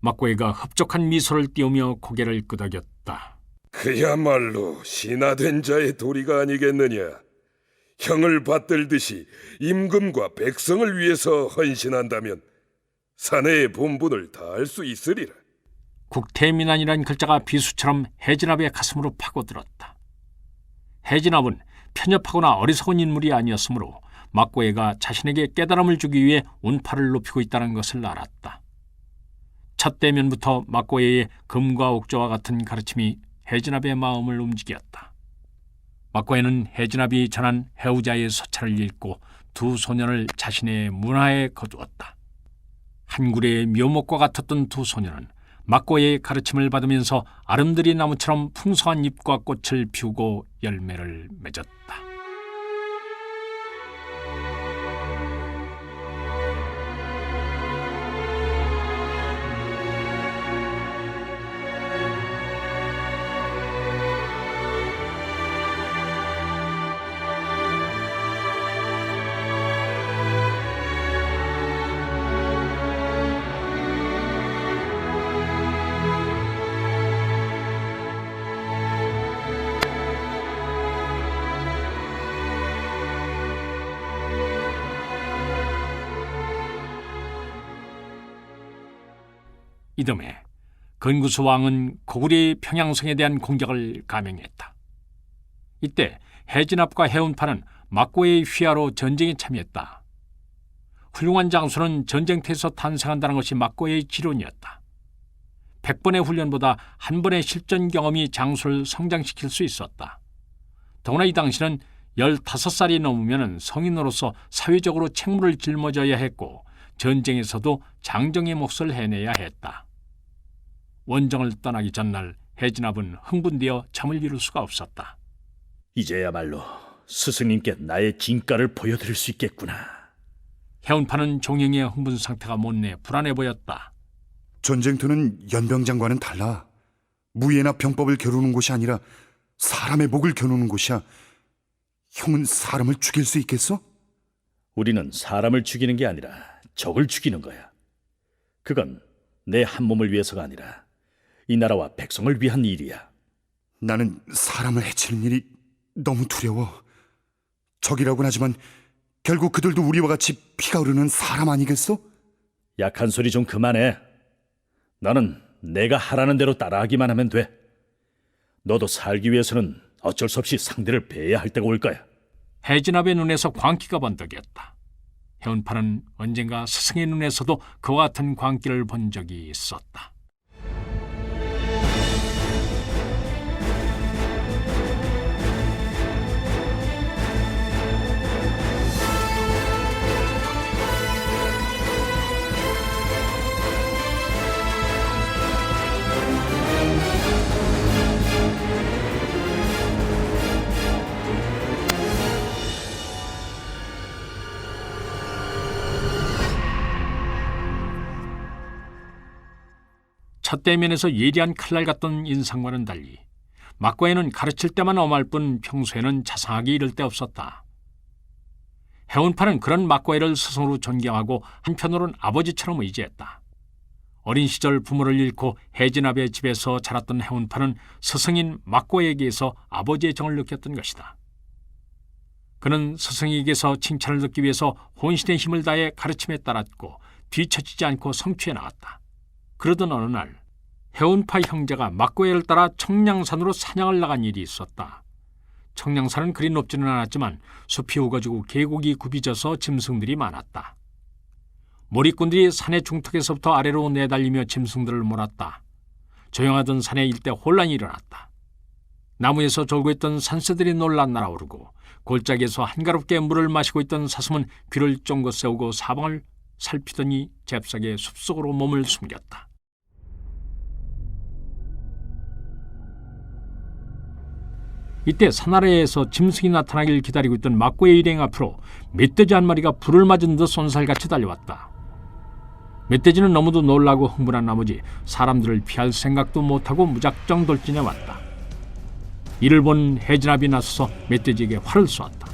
막고해가 흡족한 미소를 띄우며 고개를 끄덕였다. 그야말로 신하된 자의 도리가 아니겠느냐? 형을 받들듯이 임금과 백성을 위해서 헌신한다면 사내의 본분을 다할 수 있으리라. 국태민안이란 글자가 비수처럼 해진압의 가슴으로 파고들었다. 해진압은 편협하거나 어리석은 인물이 아니었으므로 막고해가 자신에게 깨달음을 주기 위해 운파를 높이고 있다는 것을 알았다. 첫 대면부터 막고해의 금과 옥조와 같은 가르침이 해진압의 마음을 움직였다. 막고해는 해진압이 전한 해우자의 서찰을 읽고 두 소년을 자신의 문화에 거두었다. 한 구레의 묘목과 같았던 두 소년은 막고해의 가르침을 받으면서 아름드리 나무처럼 풍성한 잎과 꽃을 피우고 열매를 맺었다. 이듬해 근구수 왕은 고구려의 평양성에 대한 공격을 감행했다. 이때 해진압과 해운파는 막고의 휘하로 전쟁에 참여했다. 훌륭한 장수는 전쟁터에서 탄생한다는 것이 막고의 지론이었다. 100번의 훈련보다 한 번의 실전 경험이 장수를 성장시킬 수 있었다. 더구나 이 당시는 15살이 넘으면 성인으로서 사회적으로 책무를 짊어져야 했고 전쟁에서도 장정의 몫을 해내야 했다. 원정을 떠나기 전날 해진압은 흥분되어 잠을 이룰 수가 없었다. 이제야말로 스승님께 나의 진가를 보여드릴 수 있겠구나. 해운파는 종영의 흥분 상태가 못내 불안해 보였다. 전쟁터는 연병장과는 달라. 무예나 병법을 겨루는 곳이 아니라 사람의 목을 겨누는 곳이야. 형은 사람을 죽일 수 있겠어? 우리는 사람을 죽이는 게 아니라 적을 죽이는 거야. 그건 내 한 몸을 위해서가 아니라 이 나라와 백성을 위한 일이야. 나는 사람을 해치는 일이 너무 두려워. 적이라고는 하지만 결국 그들도 우리와 같이 피가 흐르는 사람 아니겠어? 약한 소리 좀 그만해. 나는 내가 하라는 대로 따라하기만 하면 돼. 너도 살기 위해서는 어쩔 수 없이 상대를 배회할 때가 올 거야. 해진압의 눈에서 광기가 번득였다. 해운파는 언젠가 스승의 눈에서도 그와 같은 광기를 본 적이 있었다. 첫 대면에서 예리한 칼날 같던 인상과는 달리 막고에는 가르칠 때만 엄할 뿐 평소에는 자상하게 이를 데 없었다. 해운파는 그런 막고에를 스승으로 존경하고 한편으로는 아버지처럼 의지했다. 어린 시절 부모를 잃고 해진압의 집에서 자랐던 해운파는 스승인 막고에게서 아버지의 정을 느꼈던 것이다. 그는 스승에게서 칭찬을 듣기 위해서 혼신의 힘을 다해 가르침에 따랐고 뒤처지지 않고 성취해 나갔다. 그러던 어느 날 해운파 형제가 막고해를 따라 청량산으로 사냥을 나간 일이 있었다. 청량산은 그리 높지는 않았지만 숲이 우거지고 계곡이 굽이져서 짐승들이 많았다. 몰입꾼들이 산의 중턱에서부터 아래로 내달리며 짐승들을 몰았다. 조용하던 산의 일대 혼란이 일어났다. 나무에서 졸고 있던 산새들이 놀라 날아오르고 골짜기에서 한가롭게 물을 마시고 있던 사슴은 귀를 쫑긋 세우고 사방을 살피더니 잽싸게 숲속으로 몸을 숨겼다. 이때 산 아래에서 짐승이 나타나길 기다리고 있던 막고의 일행 앞으로 멧돼지 한 마리가 불을 맞은 듯 쏜살같이 달려왔다. 멧돼지는 너무도 놀라고 흥분한 나머지 사람들을 피할 생각도 못하고 무작정 돌진해 왔다. 이를 본 해진압이 나서서 멧돼지에게 활을 쏘았다.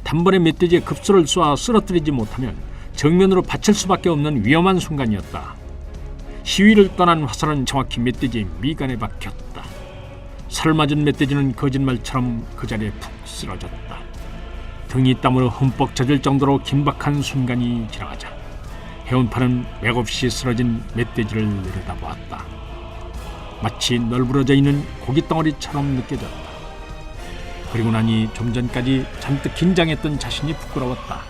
단번에 멧돼지의 급소를 쏘아 쓰러뜨리지 못하면 정면으로 받칠 수밖에 없는 위험한 순간이었다. 시위를 떠난 화살은 정확히 멧돼지의 미간에 박혔다. 살을 맞은 멧돼지는 거짓말처럼 그 자리에 푹 쓰러졌다. 등이 땀으로 흠뻑 젖을 정도로 긴박한 순간이 지나가자 해운파는 맥없이 쓰러진 멧돼지를 내려다보았다. 마치 널브러져 있는 고깃덩어리처럼 느껴졌다. 그리고 나니 좀 전까지 잔뜩 긴장했던 자신이 부끄러웠다.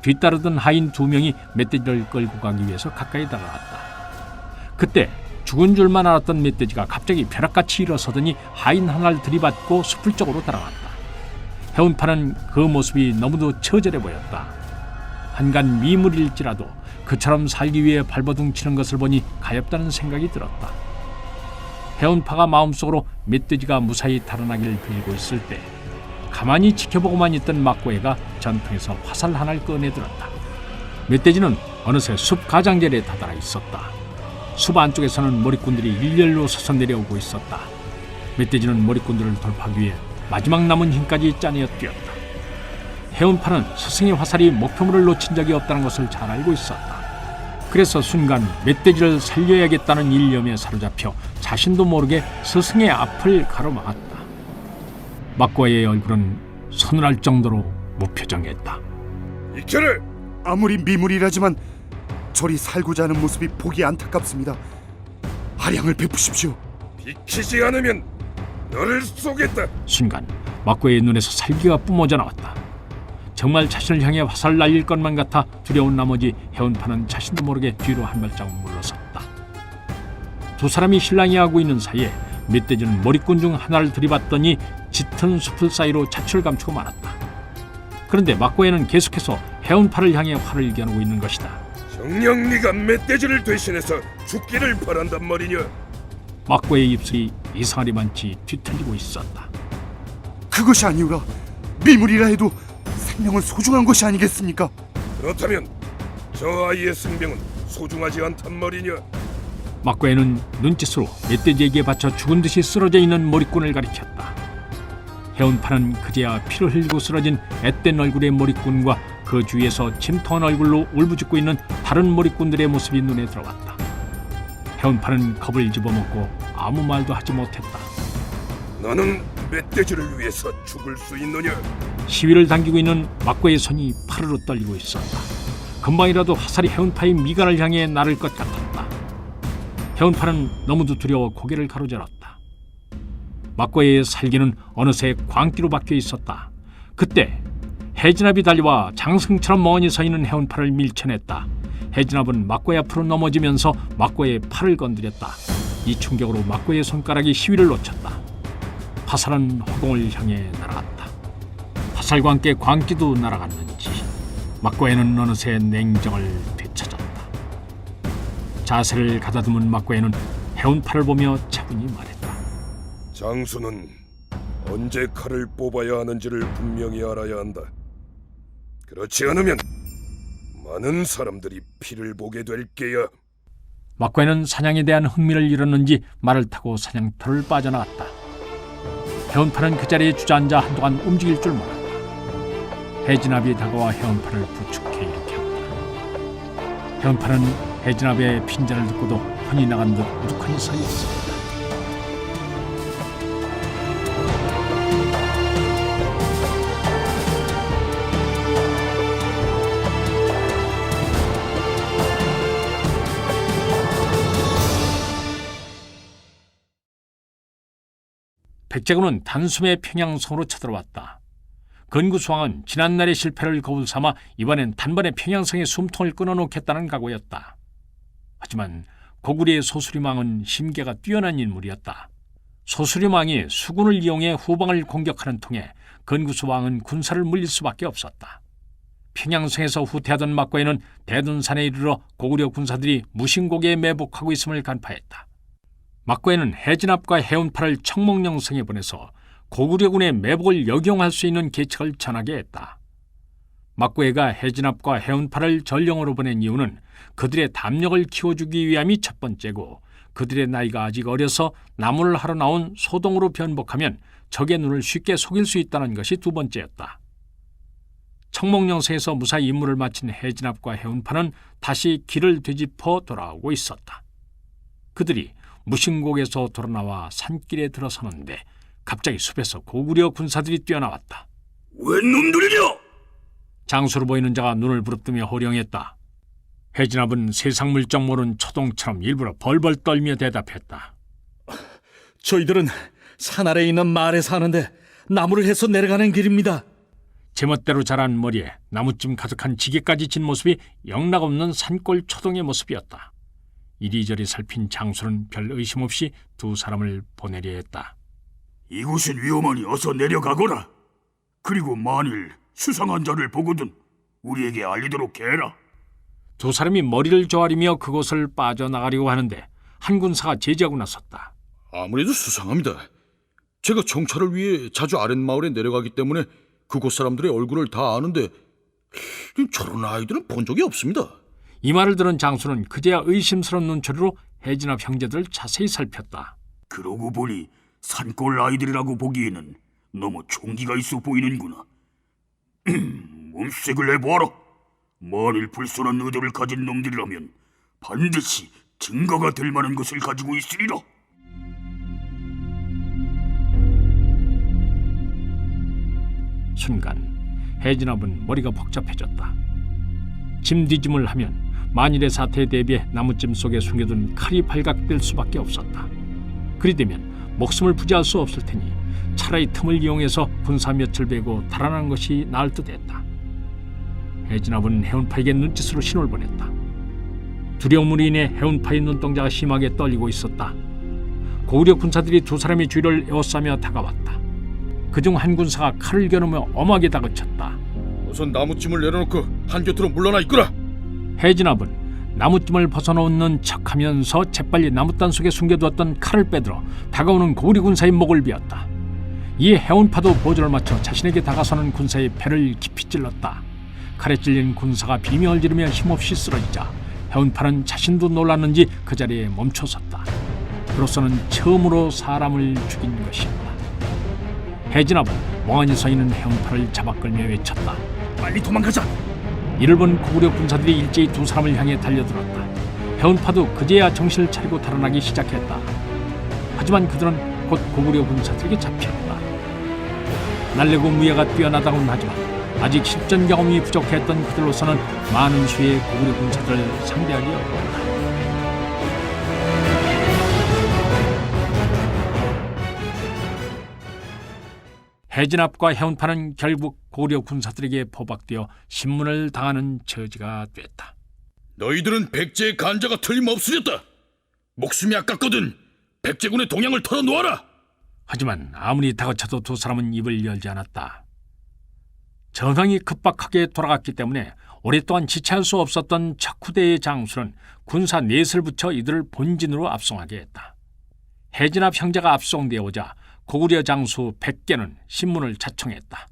뒤따르던 하인 2명이 멧돼지를 끌고 가기 위해서 가까이 다가왔다. 그때 죽은 줄만 알았던 멧돼지가 갑자기 벼락같이 일어서더니 하인 하나를 들이받고 숲을 쪽으로 달아왔다. 해운파는 그 모습이 너무도 처절해 보였다. 한간 미물일지라도 그처럼 살기 위해 발버둥치는 것을 보니 가엾다는 생각이 들었다. 해운파가 마음속으로 멧돼지가 무사히 달아나길 빌고 있을 때 가만히 지켜보고만 있던 막고해가 전통에서 화살 하나를 꺼내들었다. 멧돼지는 어느새 숲 가장자리에 다다라 있었다. 숲 안쪽에서는 몰입꾼들이 일렬로 서서 내려오고 있었다. 멧돼지는 몰입꾼들을 돌파하기 위해 마지막 남은 힘까지 짜내어 뛰었다. 해운파는 스승의 화살이 목표물을 놓친 적이 없다는 것을 잘 알고 있었다. 그래서 순간 멧돼지를 살려야겠다는 일념에 사로잡혀 자신도 모르게 스승의 앞을 가로막았다. 막고의 얼굴은 서늘할 정도로 무표정했다. 이켜래! 아무리 미물이라지만 저리 살고자 하는 모습이 보기 안타깝습니다. 아량을 베푸십시오. 비키지 않으면 너를 쏘겠다. 순간 막고의 눈에서 살기가 뿜어져 나왔다. 정말 자신을 향해 화살 날릴 것만 같아 두려운 나머지 해운파는 자신도 모르게 뒤로 한 발자국 물러섰다. 두 사람이 실랑이하고 있는 사이에 멧돼지는 머리꾼 중 하나를 들이받더니 짙은 숲을 사이로 자취를 감추고 말았다. 그런데 막고에는 계속해서 해운파를 향해 활을 겨누고 있는 것이다. 정녕 네가 멧돼지를 대신해서 죽기를 바란단 말이냐? 막고의 입술이 이상하리 많지 뒤틀리고 있었다. 그것이 아니오라. 미물이라 해도 생명은 소중한 것이 아니겠습니까? 그렇다면 저 아이의 생명은 소중하지 않단 말이냐? 막고에는 눈짓으로 멧돼지에게 받쳐 죽은 듯이 쓰러져 있는 머리꾼을 가리켰다. 해운파는 그제야 피를 흘리고 쓰러진 앳된 얼굴의 머리꾼과 그 주위에서 침통한 얼굴로 울부짖고 있는 다른 머리꾼들의 모습이 눈에 들어왔다. 해운파는 겁을 집어먹고 아무 말도 하지 못했다. 너는 멧돼지를 위해서 죽을 수 있느냐? 시위를 당기고 있는 막고의 손이 파르르 떨리고 있었다. 금방이라도 화살이 해운파의 미간을 향해 나를 것 같았다. 해운파는 너무도 두려워 고개를 가로저었다. 막고의 살기는 어느새 광기로 바뀌어 있었다. 그때 해진압이 달려와 장승처럼 멍하니 서 있는 해운파를 밀쳐냈다. 해진압은 막고의 앞으로 넘어지면서 막고의 팔을 건드렸다. 이 충격으로 막고의 손가락이 시위를 놓쳤다. 화살은 허공을 향해 날아갔다. 화살과 함께 광기도 날아갔는지 막고에는 어느새 냉정을 되찾았다. 자세를 가다듬은 막고에는 해운파를 보며 차분히 말했다. 장수는 언제 칼을 뽑아야 하는지를 분명히 알아야 한다. 그렇지 않으면 많은 사람들이 피를 보게 될 게야. 막고에는 사냥에 대한 흥미를 잃었는지 말을 타고 사냥터를 빠져나갔다. 해운파는 그 자리에 주저앉아 한동안 움직일 줄 몰랐다. 해진압이 다가와 해운파를 부축해 일으켰다. 해운파는 해진압의 핀잔을 듣고도 혼이 나간 듯 우두커니 서 있었다. 백제군은 단숨에 평양성으로 쳐들어왔다. 건구수왕은 지난날의 실패를 거울 삼아 이번엔 단번에 평양성의 숨통을 끊어놓겠다는 각오였다. 하지만 고구려의 소수림왕은 심계가 뛰어난 인물이었다. 소수림왕이 수군을 이용해 후방을 공격하는 통에 건구수왕은 군사를 물릴 수밖에 없었다. 평양성에서 후퇴하던 막고에는 대둔산에 이르러 고구려 군사들이 무신곡에 매복하고 있음을 간파했다. 막고에는 해진압과 해운파를 청목령성에 보내서 고구려군의 매복을 역용할 수 있는 계책을 전하게 했다. 막고해가 해진압과 해운파를 전령으로 보낸 이유는 그들의 담력을 키워주기 위함이 첫 번째고, 그들의 나이가 아직 어려서 나무를 하러 나온 소동으로 변복하면 적의 눈을 쉽게 속일 수 있다는 것이 두 번째였다. 청목령성에서 무사히 임무를 마친 해진압과 해운파는 다시 길을 되짚어 돌아오고 있었다. 그들이 무신곡에서 돌아나와 산길에 들어서는데 갑자기 숲에서 고구려 군사들이 뛰어나왔다. 웬 놈들이냐? 장수로 보이는 자가 눈을 부릅뜨며 호령했다. 해진압은 세상 물정 모른 초동처럼 일부러 벌벌 떨며 대답했다. 저희들은 산 아래에 있는 마을에 사는데 나무를 해서 내려가는 길입니다. 제멋대로 자란 머리에 나무찜 가득한 지게까지 진 모습이 영락없는 산골 초동의 모습이었다. 이리저리 살핀 장수는 별 의심 없이 두 사람을 보내려 했다. 이곳은 위험하니 어서 내려가거라. 그리고 만일 수상한 자를 보거든 우리에게 알리도록 해라. 두 사람이 머리를 조아리며 그곳을 빠져나가려고 하는데 한 군사가 제지하고 나섰다. 아무래도 수상합니다. 제가 정찰을 위해 자주 아랫마을에 내려가기 때문에 그곳 사람들의 얼굴을 다 아는데 저런 아이들은 본 적이 없습니다. 이 말을 들은 장수는 그제야 의심스러운 눈초리로 해진압 형제들을 자세히 살폈다. 그러고 보니 산골 아이들이라고 보기에는 너무 총기가 있어 보이는구나. 몸색을 내보아라. 만일 불순한 의도를 가진 놈들이라면 반드시 증거가 될 만한 것을 가지고 있으리라. 순간 해진압은 머리가 복잡해졌다. 짐 뒤짐을 하면 만일의 사태에 대비해 나무찜 속에 숨겨둔 칼이 발각될 수밖에 없었다. 그리 되면 목숨을 부지할 수 없을 테니 차라리 틈을 이용해서 군사 며칠 베고 달아난 것이 나을 듯했다. 해진압은 해운파에게 눈짓으로 신호를 보냈다. 두려움으로 인해 해운파의 눈동자가 심하게 떨리고 있었다. 고구려 군사들이 두 사람의 뒤를 에워싸며 다가왔다. 그중 한 군사가 칼을 겨누며 엄하게 다그쳤다. 우선 나무찜을 내려놓고 한 곁으로 물러나 있거라. 해진압은 나무찜을 벗어놓는 척하면서 재빨리 나무단 속에 숨겨두었던 칼을 빼들어 다가오는 고구려 군사의 목을 베었다. 이에 해운파도 보조를 맞춰 자신에게 다가서는 군사의 배를 깊이 찔렀다. 칼에 찔린 군사가 비명을 지르며 힘없이 쓰러지자 해운파는 자신도 놀랐는지 그 자리에 멈춰섰다. 그로서는 처음으로 사람을 죽인 것이었다. 해진압은 멍하니 서 있는 해운파를 잡아끌며 외쳤다. 빨리 도망가자. 이를 본 고구려 군사들이 일제히 두 사람을 향해 달려들었다. 해운파도 그제야 정신을 차리고 달아나기 시작했다. 하지만 그들은 곧 고구려 군사들에게 잡혔다. 날래고 무예가 뛰어나다고는 하지만 아직 실전 경험이 부족했던 그들로서는 많은 수의 고구려 군사들을 상대하기 어려웠다. 해진압과 해운파는 결국 고구려 군사들에게 포박되어 신문을 당하는 처지가 됐다. 너희들은 백제의 간자가 틀림없으렸다. 목숨이 아깝거든 백제군의 동향을 털어놓아라. 하지만 아무리 다그쳐도 두 사람은 입을 열지 않았다. 전황이 급박하게 돌아갔기 때문에 오랫동안 지체할 수 없었던 척후대의 장수는 군사 넷을 붙여 이들을 본진으로 압송하게 했다. 해진압 형제가 압송되어 오자 고구려 장수 백계는 신문을 자청했다.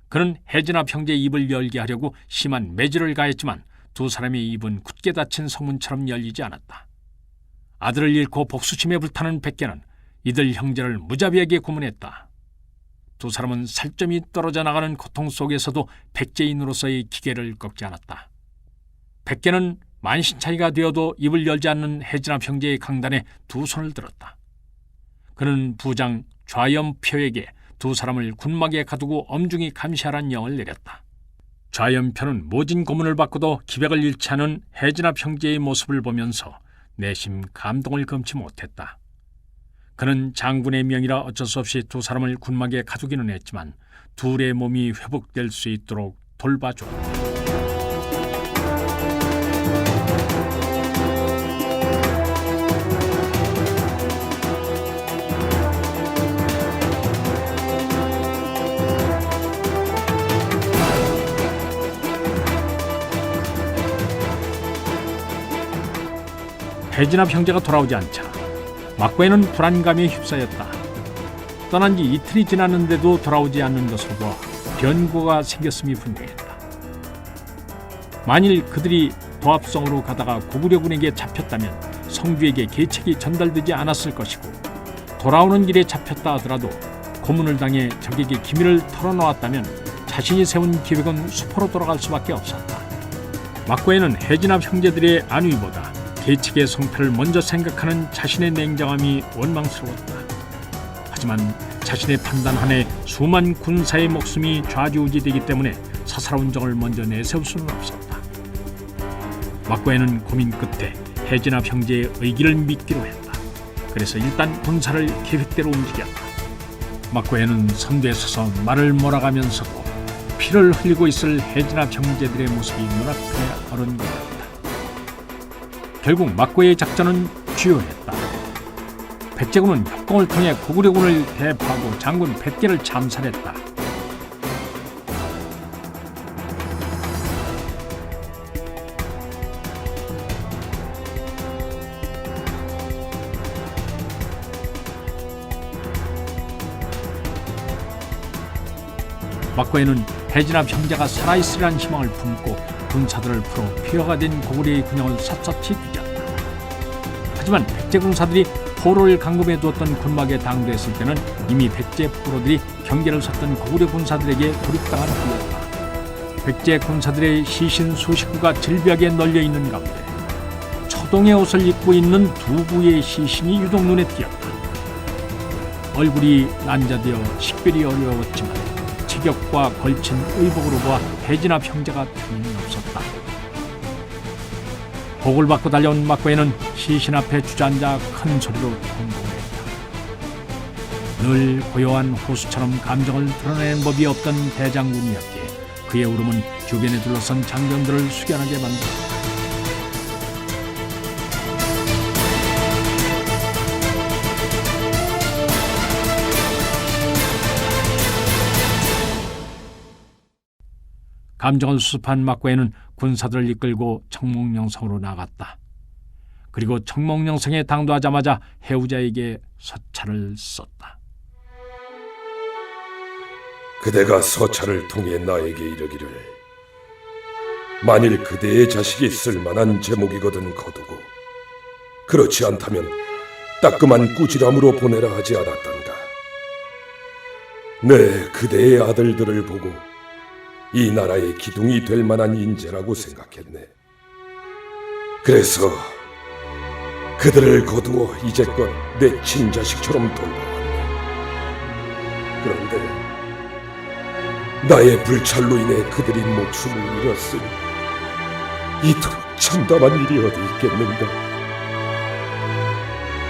그는 해진압 형제의 입을 열게 하려고 심한 매질을 가했지만 두 사람의 입은 굳게 닫힌 성문처럼 열리지 않았다. 아들을 잃고 복수심에 불타는 백계는 이들 형제를 무자비하게 고문했다. 두 사람은 살점이 떨어져 나가는 고통 속에서도 백제인으로서의 기계를 꺾지 않았다. 백계는 만신차이가 되어도 입을 열지 않는 해진압 형제의 강단에 두 손을 들었다. 그는 부장 좌연표에게 두 사람을 군막에 가두고 엄중히 감시하라는 영을 내렸다. 좌연표는 모진 고문을 받고도 기백을 잃지 않은 해진압 형제의 모습을 보면서 내심 감동을 금치 못했다. 그는 장군의 명이라 어쩔 수 없이 두 사람을 군막에 가두기는 했지만 둘의 몸이 회복될 수 있도록 돌봐주었다. 해진압 형제가 돌아오지 않자 막고에는 불안감에 휩싸였다. 떠난 지 이틀이 지났는데도 돌아오지 않는 것으로 보아 변고가 생겼음이 분명했다. 만일 그들이 도합성으로 가다가 고구려군에게 잡혔다면 성주에게 계책이 전달되지 않았을 것이고 돌아오는 길에 잡혔다 하더라도 고문을 당해 적에게 기밀을 털어놓았다면 자신이 세운 기획은 수포로 돌아갈 수밖에 없었다. 막고에는 해진압 형제들의 안위보다 계책의 성패를 먼저 생각하는 자신의 냉정함이 원망스러웠다. 하지만 자신의 판단 하에 수만 군사의 목숨이 좌지우지되기 때문에 사사로운 정을 먼저 내세울 수는 없었다. 막고에는 고민 끝에 해진압 형제의 의기를 믿기로 했다. 그래서 일단 군사를 계획대로 움직였다. 막고에는 선두에 서서 말을 몰아가면서도 피를 흘리고 있을 해진압 형제들의 모습이 눈앞에 어른거렸다. 결국 막고의 작전은 주요했다. 백제군은 협공을 통해 고구려군을 대파하고 장군 백계를 참살했다. 막고에는 해진압 형제가 살아있으리란 희망을 품고 군사들을 풀어 폐허가 된 고구려의 군영을 샅샅이 뒤졌다. 하지만 백제 군사들이 포로를 감금해 두었던 군막에 당도했을 때는 이미 백제 포로들이 경계를 섰던 고구려 군사들에게 돌입당한 후였다. 백제 군사들의 시신 수십 구가 질비하게 널려 있는 가운데 초동의 옷을 입고 있는 두 구의 시신이 유독 눈에 띄었다. 얼굴이 난자되어 식별이 어려웠지만 체격과 걸친 의복으로 보아 해진압 형제가 틀림없었다. 복을 받고 달려온 막고해는 시신 앞에 주저앉아 큰 소리로 통곡했다. 늘 고요한 호수처럼 감정을 드러내는 법이 없던 대장군이었기에 그의 울음은 주변에 둘러선 장병들을 숙연하게 만들었다. 감정을 수습한 막고해는 군사들을 이끌고 청몽령성으로 나갔다. 그리고 청몽령성에 당도하자마자 해우자에게 서찰을 썼다. 그대가 서찰을 통해 나에게 이르기를 만일 그대의 자식이 쓸만한 제목이거든 거두고 그렇지 않다면 따끔한 꾸지람으로 보내라 하지 않았던가. 네, 그대의 아들들을 보고 이 나라의 기둥이 될 만한 인재라고 생각했네. 그래서 그들을 거두어 이제껏 내 친자식처럼 돌봐왔네. 그런데 나의 불찰로 인해 그들이 목숨을 잃었으니 이토록 참담한 일이 어디 있겠는가.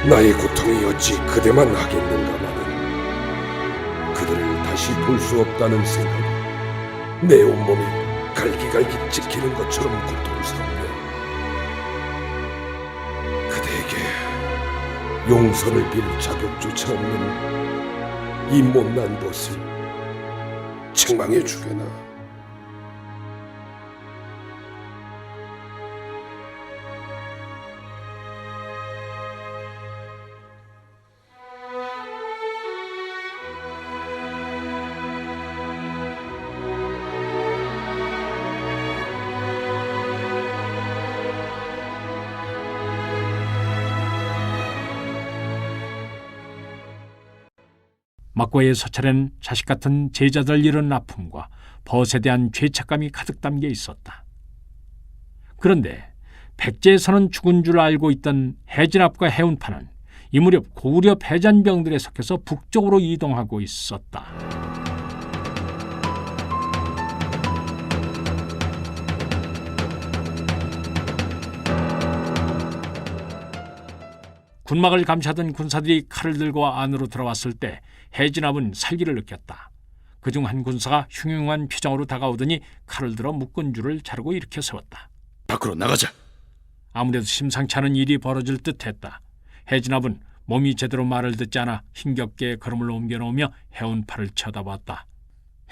나의 고통이 어찌 그대만 하겠는가마는 그들을 다시 볼 수 없다는 생각이 내 온몸이 갈기갈기 찢기는 것처럼 고통스럽네. 그대에게 용서를 빌 자격조차 없는 이 못난 벗을 책망해 주게나. 막고의 서찰에는 자식 같은 제자들 잃은 아픔과 벗에 대한 죄책감이 가득 담겨 있었다. 그런데 백제에서는 죽은 줄 알고 있던 해진압과 해운파는 이 무렵 고구려 패잔병들에 섞여서 북쪽으로 이동하고 있었다. 군막을 감시하던 군사들이 칼을 들고 안으로 들어왔을 때 해진압은 살기를 느꼈다. 그중 한 군사가 흉흉한 표정으로 다가오더니 칼을 들어 묶은 줄을 자르고 일으켜 세웠다. 밖으로 나가자. 아무래도 심상치 않은 일이 벌어질 듯했다. 해진압은 몸이 제대로 말을 듣지 않아 힘겹게 걸음을 옮겨놓으며 해운파를 쳐다봤다.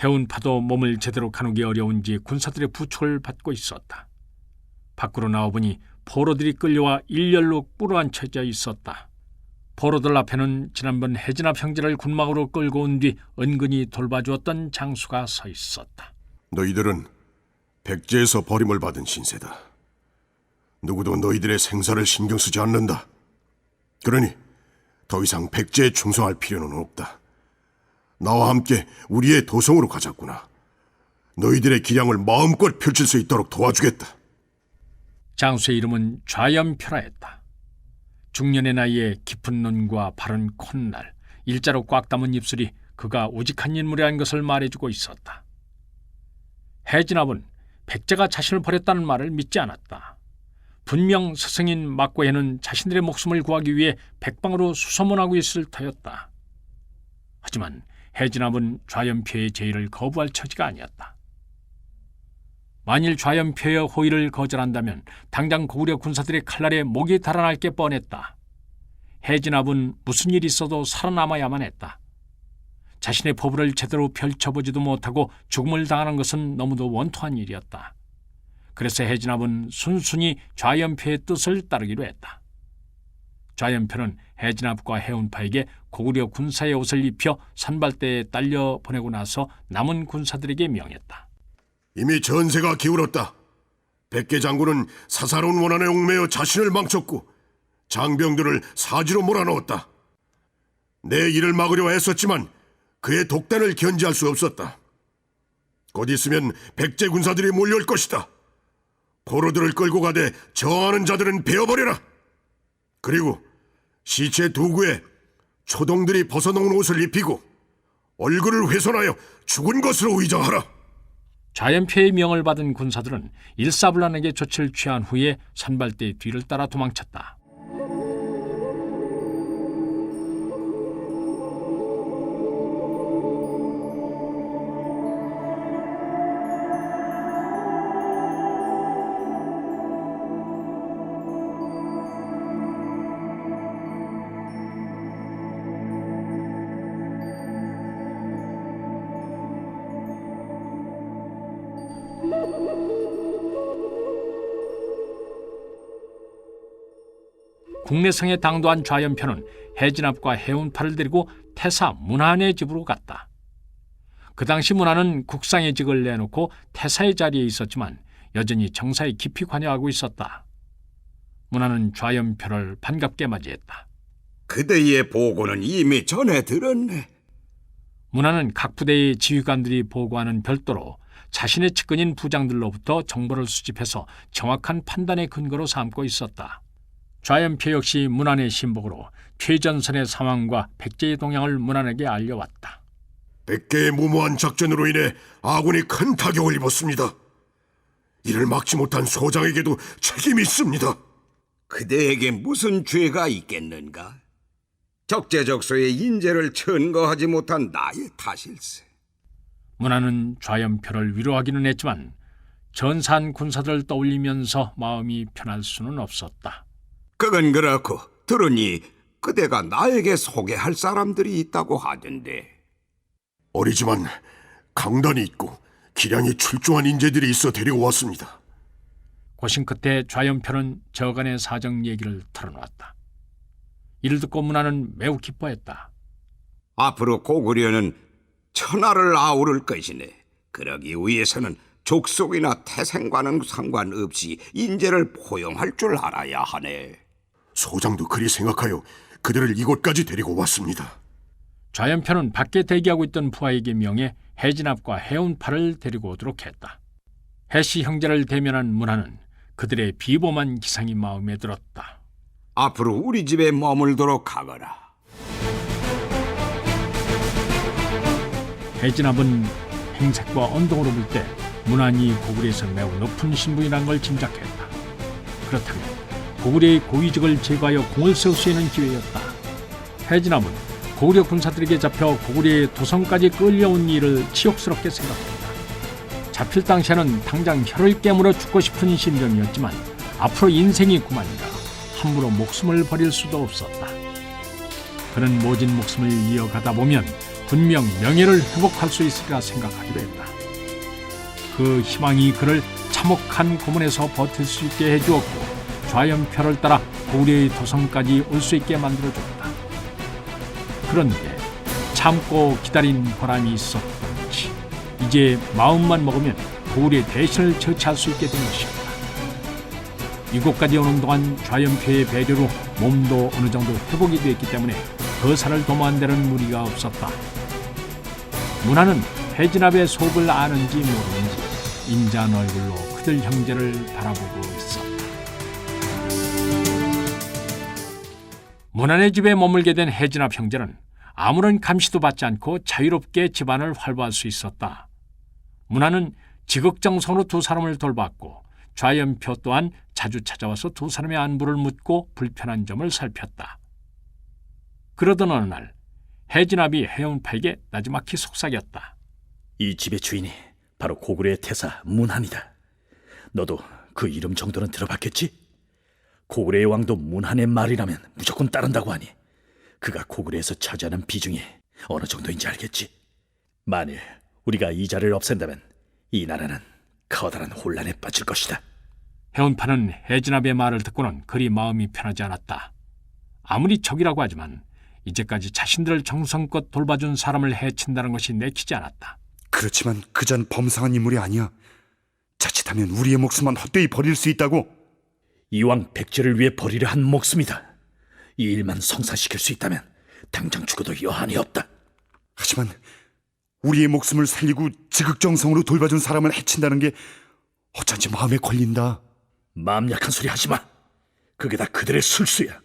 해운파도 몸을 제대로 가누기 어려운지 군사들의 부축을 받고 있었다. 밖으로 나와보니 포로들이 끌려와 일렬로 꿇어앉혀져 있었다. 포로들 앞에는 지난번 해진압 형제를 군막으로 끌고 온 뒤 은근히 돌봐주었던 장수가 서 있었다. 너희들은 백제에서 버림을 받은 신세다. 누구도 너희들의 생사를 신경 쓰지 않는다. 그러니 더 이상 백제에 충성할 필요는 없다. 나와 함께 우리의 도성으로 가자꾸나. 너희들의 기량을 마음껏 펼칠 수 있도록 도와주겠다. 장수의 이름은 좌연표라였다. 중년의 나이에 깊은 눈과 바른 콧날, 일자로 꽉 담은 입술이 그가 우직한 인물이라는 것을 말해주고 있었다. 해진압은 백제가 자신을 버렸다는 말을 믿지 않았다. 분명 스승인 막고해는 자신들의 목숨을 구하기 위해 백방으로 수소문하고 있을 터였다. 하지만 해진압은 좌연표의 제의를 거부할 처지가 아니었다. 만일 좌연표의 호의를 거절한다면 당장 고구려 군사들의 칼날에 목이 달아날 게 뻔했다. 해진압은 무슨 일이 있어도 살아남아야만 했다. 자신의 포부를 제대로 펼쳐보지도 못하고 죽음을 당하는 것은 너무도 원통한 일이었다. 그래서 해진압은 순순히 좌연표의 뜻을 따르기로 했다. 좌연표는 해진압과 해운파에게 고구려 군사의 옷을 입혀 선발대에 딸려 보내고 나서 남은 군사들에게 명했다. 이미 전세가 기울었다. 백계 장군은 사사로운 원한에 얽매여 자신을 망쳤고 장병들을 사지로 몰아넣었다. 내 일을 막으려 애썼지만 그의 독단을 견제할 수 없었다. 곧 있으면 백제 군사들이 몰려올 것이다. 포로들을 끌고 가되 저항하는 자들은 베어버려라. 그리고 시체 두구에 초동들이 벗어놓은 옷을 입히고 얼굴을 훼손하여 죽은 것으로 위장하라. 좌연표의 명을 받은 군사들은 일사불란하게 조치를 취한 후에 선발대의 뒤를 따라 도망쳤다. 국내성에 당도한 좌연편은 해진압과 해운파를 데리고 태사 문한의 집으로 갔다. 그 당시 문한은 국상의 직을 내놓고 태사의 자리에 있었지만 여전히 정사에 깊이 관여하고 있었다. 문한은 좌연편을 반갑게 맞이했다. 그대의 보고는 이미 전해 들었네. 문한은 각 부대의 지휘관들이 보고하는 별도로 자신의 측근인 부장들로부터 정보를 수집해서 정확한 판단의 근거로 삼고 있었다. 좌연표 역시 문한의 신복으로 최전선의 상황과 백제의 동향을 문한에게 알려왔다. 백개의 무모한 작전으로 인해 아군이 큰 타격을 입었습니다. 이를 막지 못한 소장에게도 책임이 있습니다. 그대에게 무슨 죄가 있겠는가? 적재적소의 인재를 천거하지 못한 나의 탓일세. 문한은 좌연표를 위로하기는 했지만 전사한 군사들을 떠올리면서 마음이 편할 수는 없었다. 그건 그렇고 들으니 그대가 나에게 소개할 사람들이 있다고 하던데. 어리지만 강단이 있고 기량이 출중한 인재들이 있어 데려왔습니다. 고심 끝에 좌연표는 저간의 사정 얘기를 털어놓았다. 이를 듣고 문한은 매우 기뻐했다. 앞으로 고구려는 천하를 아우를 것이네. 그러기 위해서는 족속이나 태생과는 상관없이 인재를 포용할 줄 알아야 하네. 소장도 그리 생각하여 그들을 이곳까지 데리고 왔습니다. 좌연표는 밖에 대기하고 있던 부하에게 명해 해진압과 해운파를 데리고 오도록 했다. 해씨 형제를 대면한 문한은 그들의 비범한 기상이 마음에 들었다. 앞으로 우리 집에 머물도록 하거라. 해진압은 행색과 언동으로 볼 때 문한이 고구려에서 매우 높은 신분이라는 걸 짐작했다. 그렇다면 고구려의 고위직을 제거하여 공을 세울 수 있는 기회였다. 해진압은 고구려 군사들에게 잡혀 고구려의 도성까지 끌려온 일을 치욕스럽게 생각했다. 잡힐 당시에는 당장 혀를 깨물어 죽고 싶은 심정이었지만 앞으로 인생이 그만이라 함부로 목숨을 버릴 수도 없었다. 그는 모진 목숨을 이어가다 보면 분명 명예를 회복할 수 있으리라 생각하기도 했다. 그 희망이 그를 참혹한 고문에서 버틸 수 있게 해주었고 좌연표를 따라 고구려의 도성까지 올 수 있게 만들어줬다. 그런데 참고 기다린 보람이 있었던지 이제 마음만 먹으면 고구려의 대신을 처치할 수 있게 된 것이었다. 이곳까지 오는 동안 좌연표의 배려로 몸도 어느 정도 회복이 됐기 때문에 거사를 도모한 데는 무리가 없었다. 문한은 해진압의 속을 아는지 모르는지 인자한 얼굴로 그들 형제를 바라보고 있었다. 문한의 집에 머물게 된 해진압 형제는 아무런 감시도 받지 않고 자유롭게 집안을 활보할 수 있었다. 문한은 지극정성으로 두 사람을 돌봤고 좌연표 또한 자주 찾아와서 두 사람의 안부를 묻고 불편한 점을 살폈다. 그러던 어느 날 해진압이 해운파에게 나지막히 속삭였다. 이 집의 주인이 바로 고구려의 태사 문한이다. 너도 그 이름 정도는 들어봤겠지? 고구려의 왕도 문한의 말이라면 무조건 따른다고 하니 그가 고구려에서 차지하는 비중이 어느 정도인지 알겠지? 만일 우리가 이 자를 없앤다면 이 나라는 커다란 혼란에 빠질 것이다. 해운파는 해진압의 말을 듣고는 그리 마음이 편하지 않았다. 아무리 적이라고 하지만 이제까지 자신들을 정성껏 돌봐준 사람을 해친다는 것이 내키지 않았다. 그렇지만 그전 범상한 인물이 아니야. 자칫하면 우리의 목숨만 헛되이 버릴 수 있다고. 이왕 백제를 위해 버리려 한 목숨이다. 이 일만 성사시킬 수 있다면 당장 죽어도 여한이 없다. 하지만 우리의 목숨을 살리고 지극정성으로 돌봐준 사람을 해친다는 게 어쩐지 마음에 걸린다. 마음 약한 소리 하지 마. 그게 다 그들의 술수야.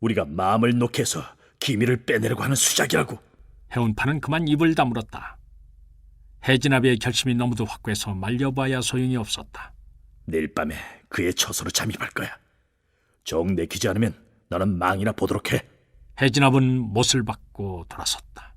우리가 마음을 놓게 해서 기밀을 빼내려고 하는 수작이라고. 해운파는 그만 입을 다물었다. 해진압의 결심이 너무도 확고해서 말려봐야 소용이 없었다. 내일 밤에 그의 처소로 잠입할 거야. 정 내키지 않으면 너는 망이나 보도록 해. 해진압은 못을 받고 돌아섰다.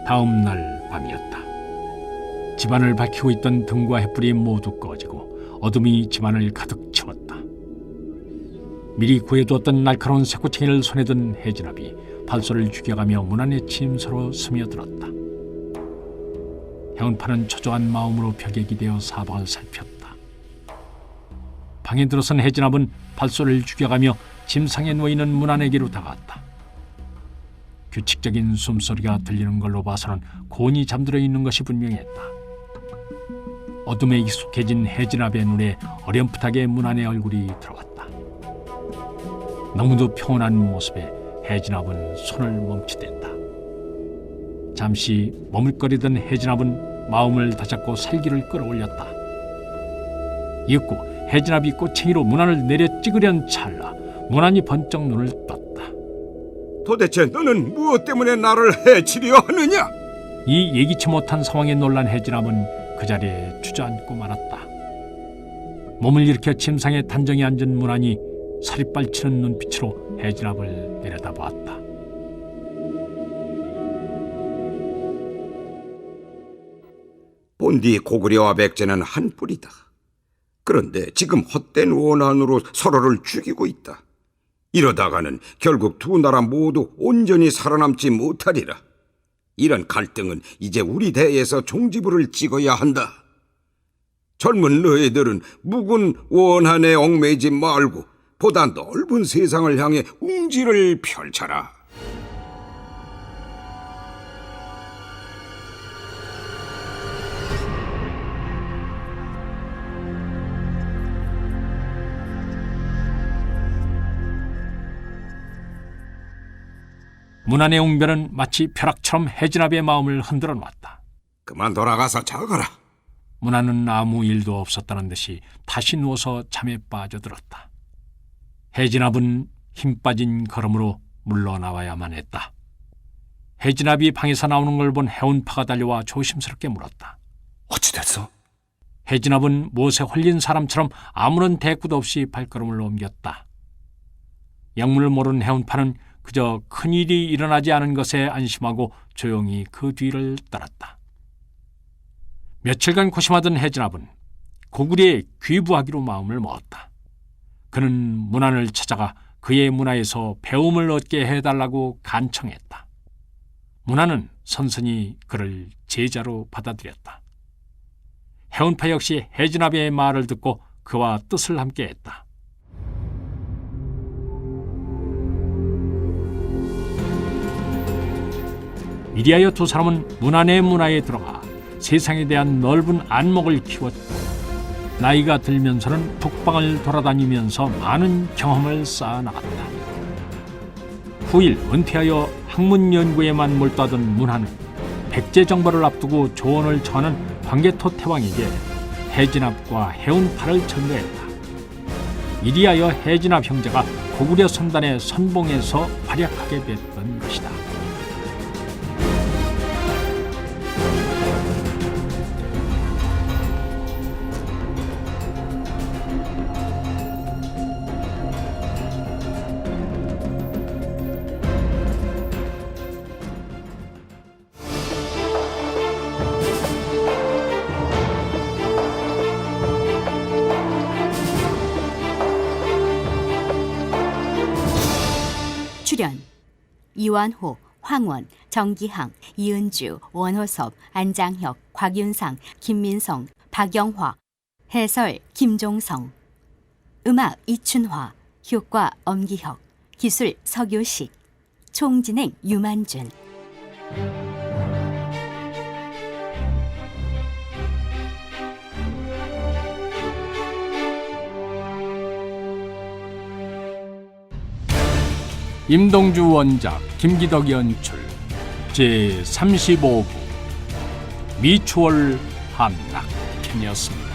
다음 날 밤이었다. 집안을 밝히고 있던 등과 횃불이 모두 꺼지고 어둠이 집안을 가득 채웠다. 미리 구해두었던 날카로운 쇠꼬챙이를 손에 든 해진압이 발소를 죽여가며 문 안의 침소로 스며들었다. 해운파는 초조한 마음으로 벽에 기대어 사방을 살폈다. 방에 들어선 해진압은 발소를 죽여가며 침상에 누워있는 문 안에게로 다가왔다. 규칙적인 숨소리가 들리는 걸로 봐서는 곤히 잠들어 있는 것이 분명했다. 어둠에 익숙해진 해진압의 눈에 어렴풋하게 문 안의 얼굴이 들어왔다. 너무도 평온한 모습에 해진압은 손을 멈추댔다. 잠시 머물거리던 해진압은 마음을 다잡고 살기를 끌어올렸다. 이윽고 해진압이 꼬챙이로 문 안을 내려 찍으려는 찰나 문 안이 번쩍 눈을 떴다. 도대체 너는 무엇 때문에 나를 해치려 하느냐? 이 예기치 못한 상황에 놀란 해진압은 그 자리에 주저앉고 말았다. 몸을 일으켜 침상에 단정히 앉은 문안이 살이 빨치는 눈빛으로 해진압을 내려다보았다. 본디 고구려와 백제는 한 뿌리다. 그런데 지금 헛된 원한으로 서로를 죽이고 있다. 이러다가는 결국 두 나라 모두 온전히 살아남지 못하리라. 이런 갈등은 이제 우리 대에서 종지부를 찍어야 한다. 젊은 너희들은 묵은 원한에 얽매이지 말고 보다 넓은 세상을 향해 웅지를 펼쳐라. 문 안의 웅변은 마치 벼락처럼 해진압의 마음을 흔들어 놨다. 그만 돌아가서 자거라. 문 안은 아무 일도 없었다는 듯이 다시 누워서 잠에 빠져들었다. 해진압은 힘 빠진 걸음으로 물러나와야만 했다. 해진압이 방에서 나오는 걸 본 해운파가 달려와 조심스럽게 물었다. 어찌 됐어? 해진압은 무엇에 홀린 사람처럼 아무런 대꾸도 없이 발걸음을 옮겼다. 영문을 모르는 해운파는 그저 큰일이 일어나지 않은 것에 안심하고 조용히 그 뒤를 따랐다. 며칠간 고심하던 해진압은 고구려에 귀부하기로 마음을 먹었다. 그는 문안을 찾아가 그의 문화에서 배움을 얻게 해달라고 간청했다. 문안은 선선히 그를 제자로 받아들였다. 해운파 역시 해진압의 말을 듣고 그와 뜻을 함께했다. 이리하여 두 사람은 문안의 문화에 들어가 세상에 대한 넓은 안목을 키웠고 나이가 들면서는 북방을 돌아다니면서 많은 경험을 쌓아나갔다. 후일 은퇴하여 학문 연구에만 몰두하던 문화는 백제 정벌을 앞두고 조언을 전한 광개토 태왕에게 해진압과 해운파를 전도했다. 이리하여 해진압 형제가 고구려 선단의 선봉에서 활약하게 됐던 것이다. 출연 이완호, 황원, 정기항, 이은주, 원호섭, 안장혁, 곽윤상, 김민성, 박영화. 해설 김종성. 음악 이춘화. 효과 엄기혁. 기술 서교식, 총진행 유만준. 임동주 원작, 김기덕 연출, 제 35부 미추홀 함락편이었습니다.